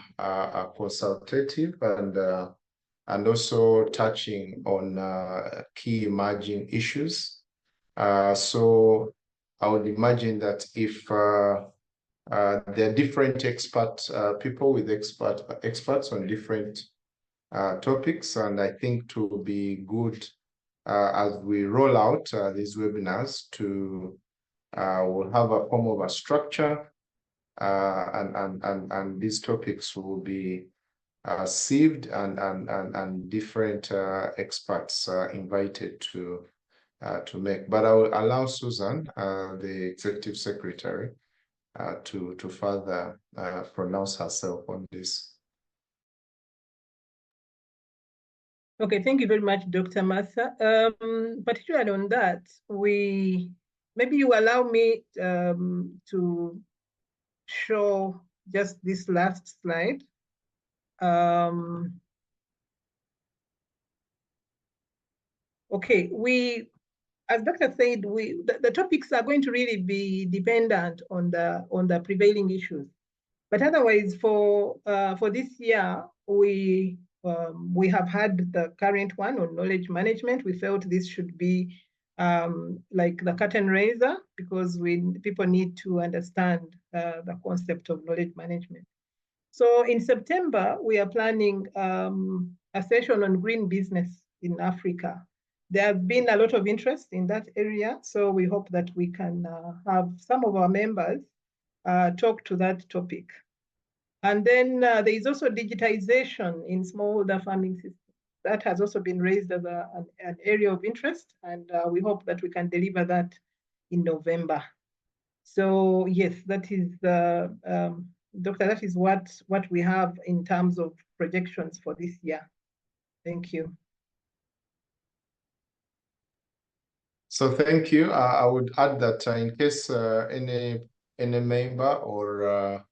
consultative and also touching on key emerging issues. So I would imagine that if there are different people with experts on different topics, and I think to be good as we roll out these webinars, to we'll have a form of a structure, and these topics will be sieved and different experts invited to make. But I will allow Susan, the executive secretary, to further pronounce herself on this. Okay, thank you very much, Dr. Martha. Particularly on that, maybe you allow me to show just this last slide. Okay, as Dr. said, the topics are going to really be dependent on the prevailing issues. But otherwise, for this year, we have had the current one on knowledge management. We felt this should be like the curtain raiser, because people need to understand the concept of knowledge management. So in September, we are planning a session on green business in Africa. There has been a lot of interest in that area, so we hope that we can have some of our members talk to that topic. And then there is also digitization in smallholder farming systems. That has also been raised as an area of interest, and we hope that we can deliver that in November. So yes, that is Doctor, that is what we have in terms of projections for this year. Thank you. So thank you. I would add that in case any member or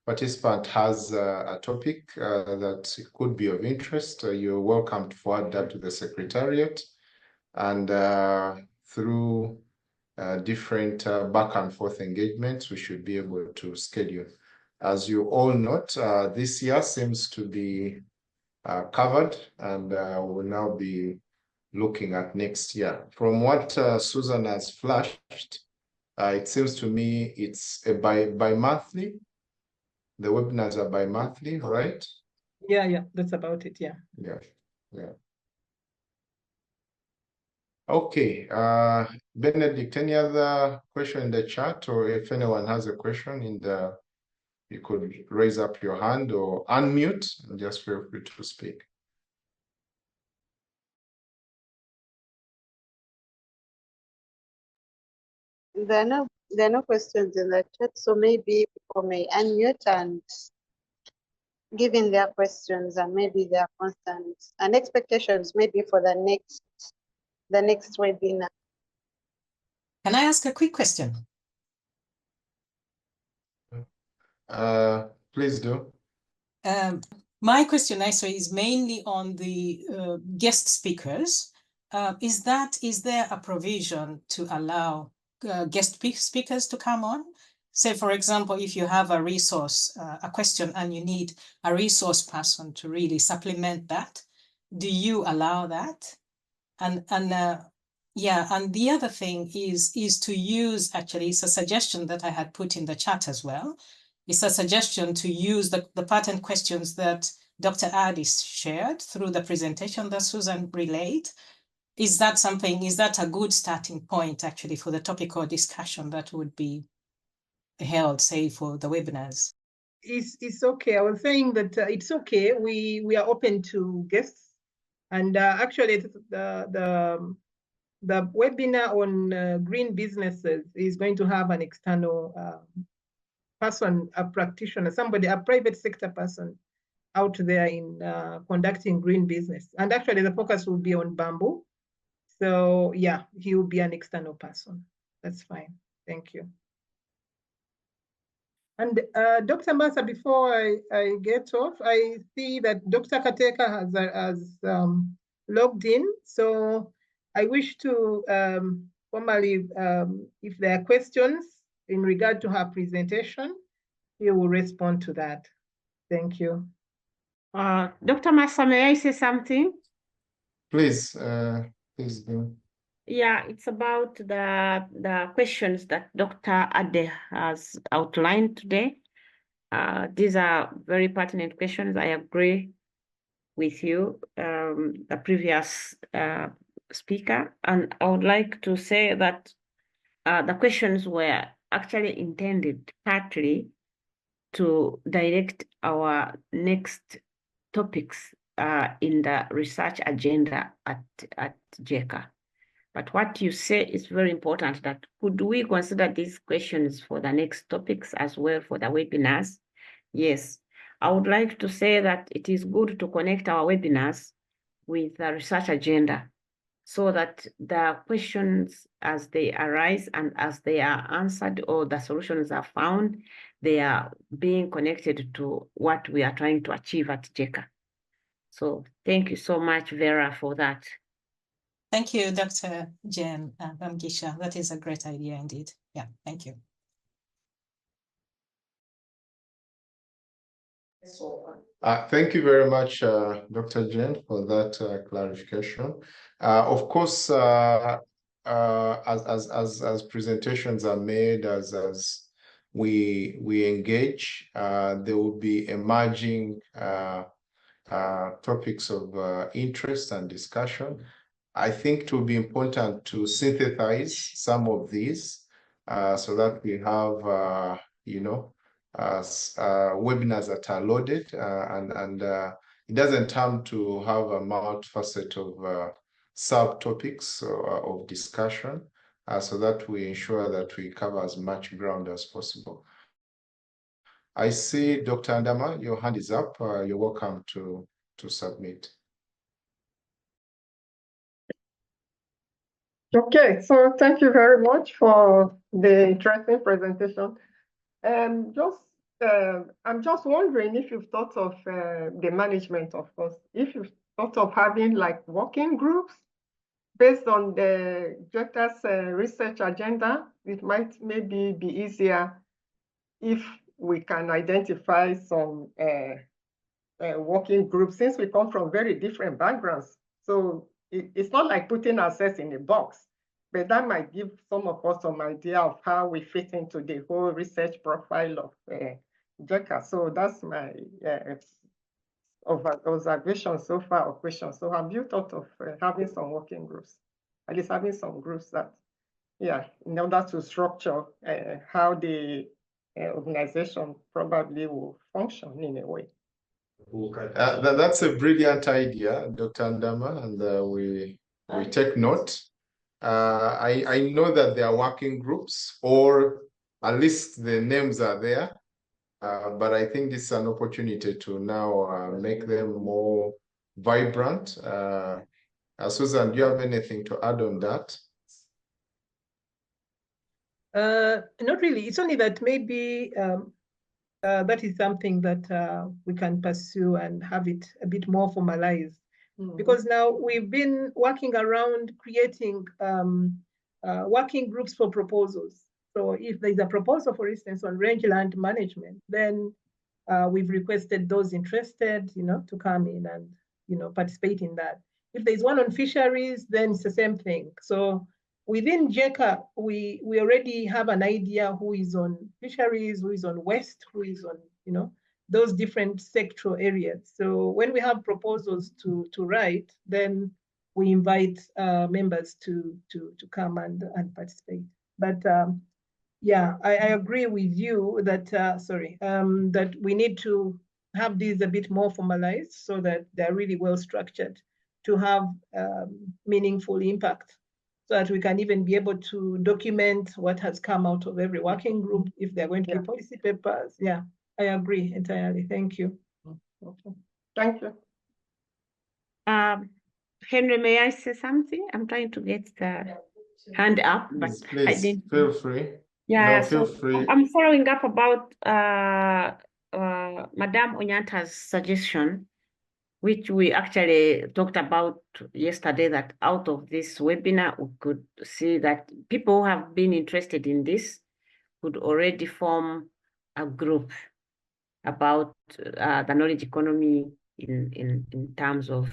participant has a topic that could be of interest, you're welcome to forward that to the Secretariat. And through different back and forth engagements, we should be able to schedule. As you all note, this year seems to be covered, and we'll now be looking at next year. From what Susan has flashed, it seems to me it's a bi-monthly. The webinars are bi-monthly, right? Yeah, that's about it, yeah. Yeah. Okay, Benedict, any other question in the chat, or if anyone has a question you could raise up your hand or unmute and just feel free to speak. There are no questions in the chat, so maybe people may unmute and give in their questions and maybe their concerns and expectations maybe for the next webinar. Can I ask a quick question? Please do. My question also is mainly on the guest speakers. Is there a provision to allow guest speakers to come on? Say, for example, if you have a resource, a question, and you need a resource person to really supplement that, do you allow that? And the other thing is to use, actually, it's a suggestion that I had put in the chat as well. It's a suggestion to use the pattern questions that Dr. Addis shared through the presentation that Susan relayed. Is that a good starting point, actually, for the topic or discussion that would be held, say, for the webinars? It's okay. I was saying that it's okay. We are open to guests, and actually the webinar on green businesses is going to have an external person, a practitioner, somebody, a private sector person out there in conducting green business. And actually the focus will be on bamboo. So yeah, he will be an external person. That's fine. Thank you. And Dr. Massa, before I get off, I see that Dr. Kateka has logged in. So I wish to formally, if there are questions in regard to her presentation, he will respond to that. Thank you. Dr. Massa, may I say something? Please, please do. Yeah, it's about the questions that Dr. Ade has outlined today. These are very pertinent questions. I agree with you, the previous speaker, and I would like to say that the questions were actually intended partly to direct our next topics in the research agenda at GECA. But what you say is very important, that could we consider these questions for the next topics as well for the webinars? Yes, I would like to say that it is good to connect our webinars with the research agenda so that the questions as they arise and as they are answered or the solutions are found, they are being connected to what we are trying to achieve at GECA. So thank you so much, Vera, for that. Thank you, Dr. Jen Gisha. That is a great idea indeed. Yeah, thank you. Thank you very much, Dr. Jen, for that clarification. Of course, as presentations are made, as we engage, there will be emerging topics of interest and discussion. I think it will be important to synthesize some of these so that we have, webinars that are loaded and it doesn't harm to have a multifaceted of subtopics of discussion so that we ensure that we cover as much ground as possible. I see Dr. Andama, your hand is up. You're welcome to submit. Okay, so thank you very much for the interesting presentation. Just I'm just wondering if you've thought of the management, of course, if you've thought of having like working groups based on the GECA's research agenda. It might maybe be easier if we can identify some working groups, since we come from very different backgrounds. So it's not like putting ourselves in a box, but that might give some of us some idea of how we fit into the whole research profile of GECA. So that's my observation so far, or question. So have you thought of having some working groups, at least having some groups that, in order to structure how the organization probably will function in a way? That's a brilliant idea, Dr. Ndama, and we take note. I know that there are working groups, or at least the names are there, but I think this is an opportunity to now make them more vibrant. Susan, do you have anything to add on that? Not really. It's only that maybe that is something that we can pursue and have it a bit more formalized. Because now we've been working around creating working groups for proposals. So if there's a proposal, for instance, on rangeland management, then we've requested those interested, to come in and, participate in that. If there's one on fisheries, then it's the same thing. So within GECA, we already have an idea who is on fisheries, who is on West, who is on, those different sectoral areas. So when we have proposals to write, then we invite members to come and participate. But I agree with you that, that we need to have these a bit more formalized so that they're really well structured to have meaningful impact, so that we can even be able to document what has come out of every working group, if they're going to be policy papers. Yeah, I agree entirely. Thank you. Okay. Thank you. Henry, may I say something? I'm trying to get the hand up, but please, I didn't. Feel free. Yeah, no, feel free. I'm following up about Madame Onyanta's suggestion, which we actually talked about yesterday, that out of this webinar, we could see that people who have been interested in this could already form a group about the knowledge economy in terms of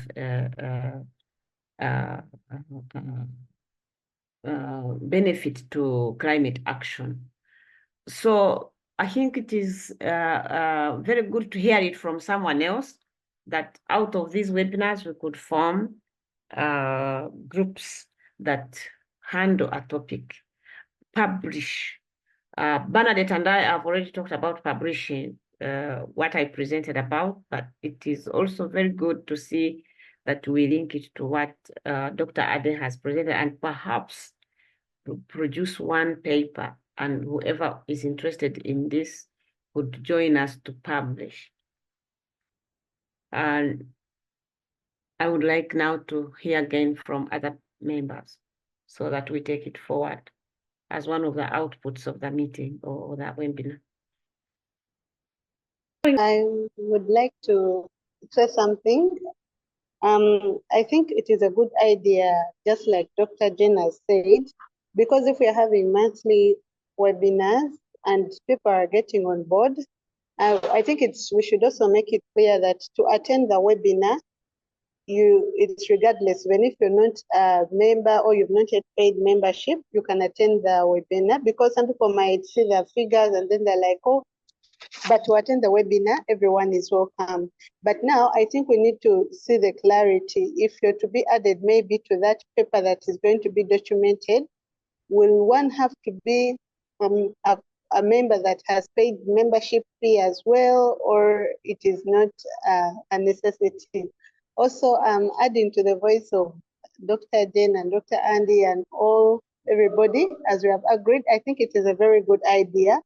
benefit to climate action. So I think it is very good to hear it from someone else, that out of these webinars we could form groups that handle a topic, publish. Bernadette and I have already talked about publishing what I presented about, but it is also very good to see that we link it to what Dr. Ade has presented, and perhaps produce one paper, and whoever is interested in this would join us to publish. And I would like now to hear again from other members so that we take it forward as one of the outputs of the meeting or the webinar. I would like to say something. I think it is a good idea, just like Dr. Jen has said, because if we're having monthly webinars and people are getting on board, I think we should also make it clear that to attend the webinar, it's regardless, even if you're not a member or you've not yet paid membership, you can attend the webinar, because some people might see the figures and then they're like, oh, but to attend the webinar, everyone is welcome. But now I think we need to see the clarity. If you're to be added maybe to that paper that is going to be documented, will one have to be a member that has paid membership fee as well, or it is not a necessity? Also, adding to the voice of Dr. Jen and Dr. Andy and everybody, as we have agreed, I think it is a very good idea.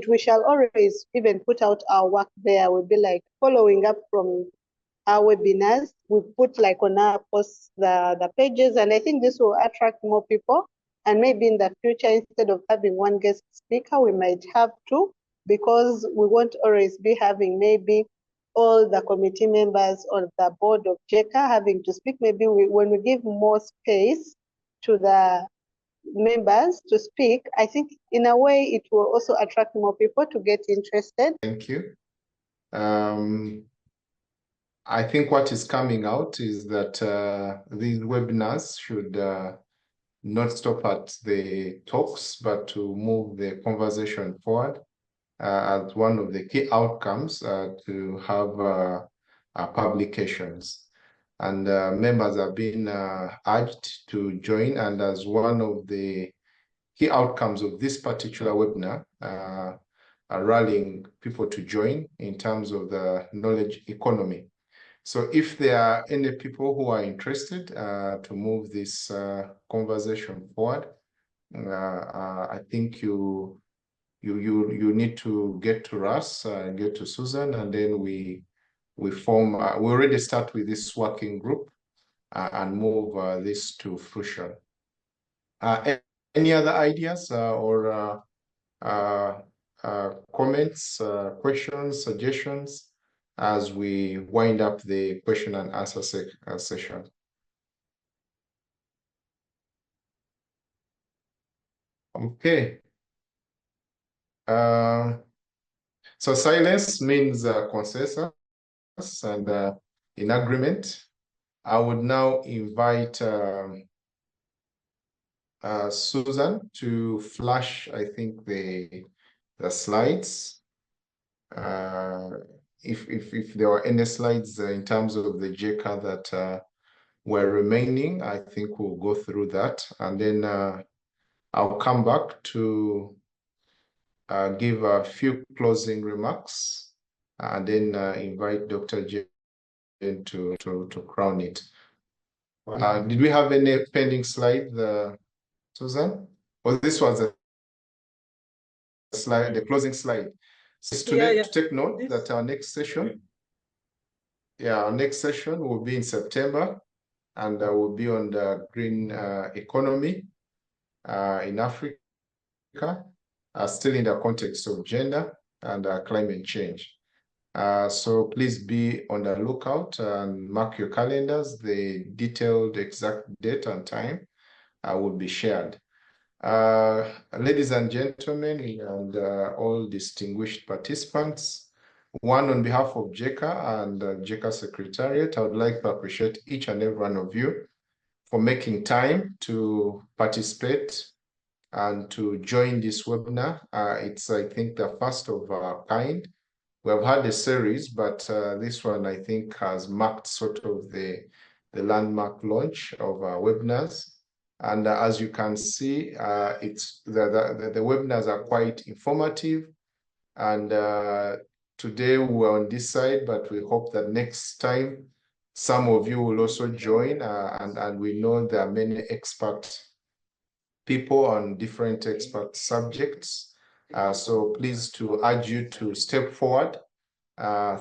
We shall always even put out our work there. We'll be like following up from our webinars. We put like on our posts the pages, and I think this will attract more people. And maybe in the future, instead of having one guest speaker, we might have two, because we won't always be having maybe all the committee members or the board of GECA having to speak. Maybe when we give more space to the members to speak, I think in a way it will also attract more people to get interested. Thank you. I think what is coming out is that these webinars should not stop at the talks, but to move the conversation forward as one of the key outcomes to have publications. And members have been urged to join, and as one of the key outcomes of this particular webinar, rallying people to join in terms of the knowledge economy. So if there are any people who are interested to move this conversation forward, I think you need to get to us, get to Susan, and then we form. We already start with this working group and move this to fruition. Any other ideas or comments, questions, suggestions as we wind up the question and answer session? Okay. So silence means consensus and in agreement. I would now invite Susan to flash, I think, the slides. If there were any slides in terms of the GECA that were remaining, I think we'll go through that, and then I'll come back to give a few closing remarks, and then invite Dr. Jane to crown it. Did we have any pending slide, Susan? Or this was a slide, the closing slide. So to take note that our next session, our next session will be in September, and will be on the green economy in Africa, still in the context of gender and climate change. So please be on the lookout and mark your calendars. The detailed exact date and time will be shared. Ladies and gentlemen, and all distinguished participants, on behalf of GECA and GECA Secretariat, I would like to appreciate each and every one of you for making time to participate and to join this webinar. It's, I think, the first of our kind. We have had a series, but this one, I think, has marked sort of the landmark launch of our webinars. And as you can see, it's the webinars are quite informative. And today we're on this side, but we hope that next time some of you will also join. And we know there are many expert people on different expert subjects. So please to urge you to step forward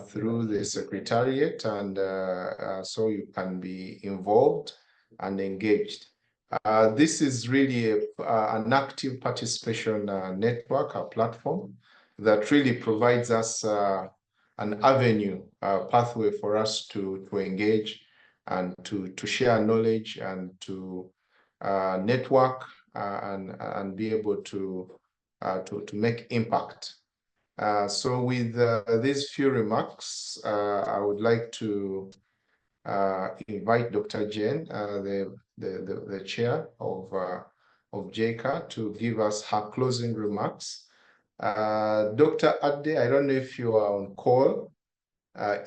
through the Secretariat, and so you can be involved and engaged. This is really an active participation network, a platform that really provides us an avenue, a pathway for us to engage and to share knowledge and to network and be able to make impact. So with these few remarks, I would like to invite Dr. Jane, the chair of GECA, to give us her closing remarks. Dr. Adde, I don't know if you are on call.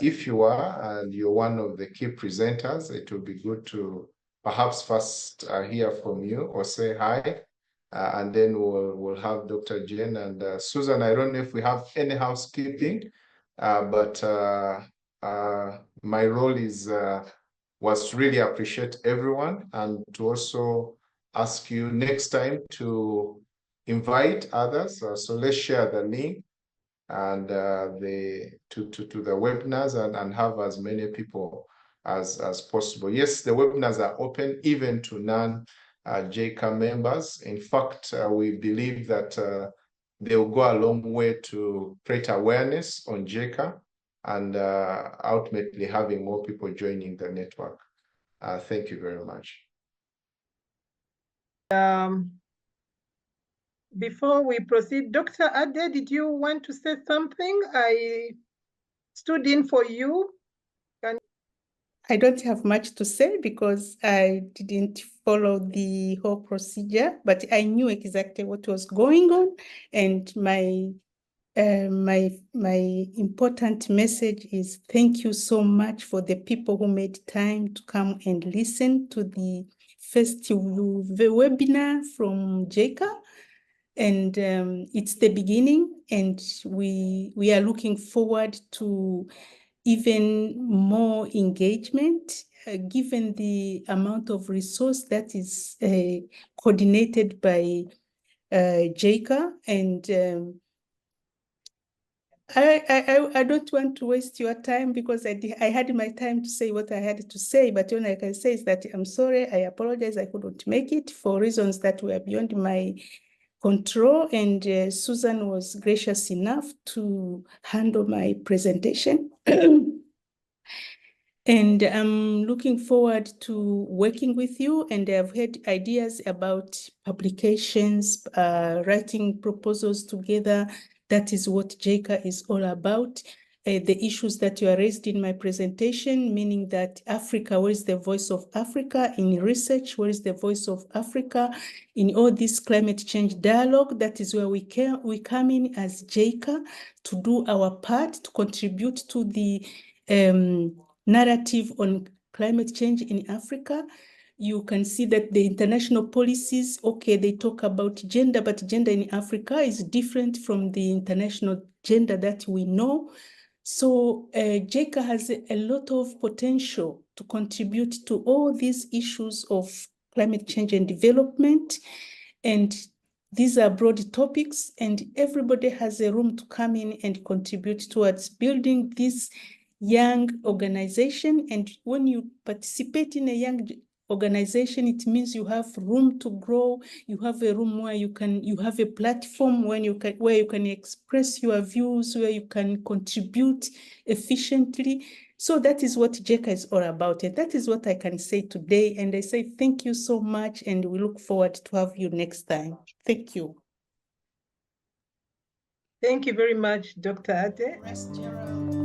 If you are, and you're one of the key presenters, it would be good to perhaps first hear from you or say hi. And then we'll have Dr. Jane and Susan. I don't know if we have any housekeeping, but my role was to really appreciate everyone and to also ask you next time to invite others. So let's share the link and to the webinars and have as many people as possible. Yes, the webinars are open even to non GECA members. In fact, we believe that they will go a long way to create awareness on GECA and ultimately having more people joining the network. Thank you very much. Before we proceed, Dr. Ade, did you want to say something? I stood in for you. I don't have much to say because I didn't follow the whole procedure, but I knew exactly what was going on, and my important message is thank you so much for the people who made time to come and listen to the first webinar from GECA. And it's the beginning, and we are looking forward to even more engagement, given the amount of resource that is coordinated by GECA. And I don't want to waste your time because I had my time to say what I had to say, but all I can say is that I'm sorry, I apologize, I couldn't make it for reasons that were beyond my control, and Susan was gracious enough to handle my presentation. And I'm looking forward to working with you, and I've had ideas about publications, writing proposals together. That is what GECA is all about. The issues that you are raised in my presentation, meaning that Africa, where is the voice of Africa in research? Where is the voice of Africa in all this climate change dialogue? That is where we come in as GECA to do our part, to contribute to the narrative on climate change in Africa. You can see that the international policies, okay, they talk about gender, but gender in Africa is different from the international gender that we know. So GECA has a lot of potential to contribute to all these issues of climate change and development. And these are broad topics, and everybody has a room to come in and contribute towards building this young organization. And when you participate in a young organization, it means you have room to grow. You have a room where you have a platform where you can express your views, where you can contribute efficiently. So that is what GECA is all about, and that is what I can say today. And I say thank you so much, and we look forward to have you next time. Thank you. Thank you very much, Dr. Ade. Rest, Gerald.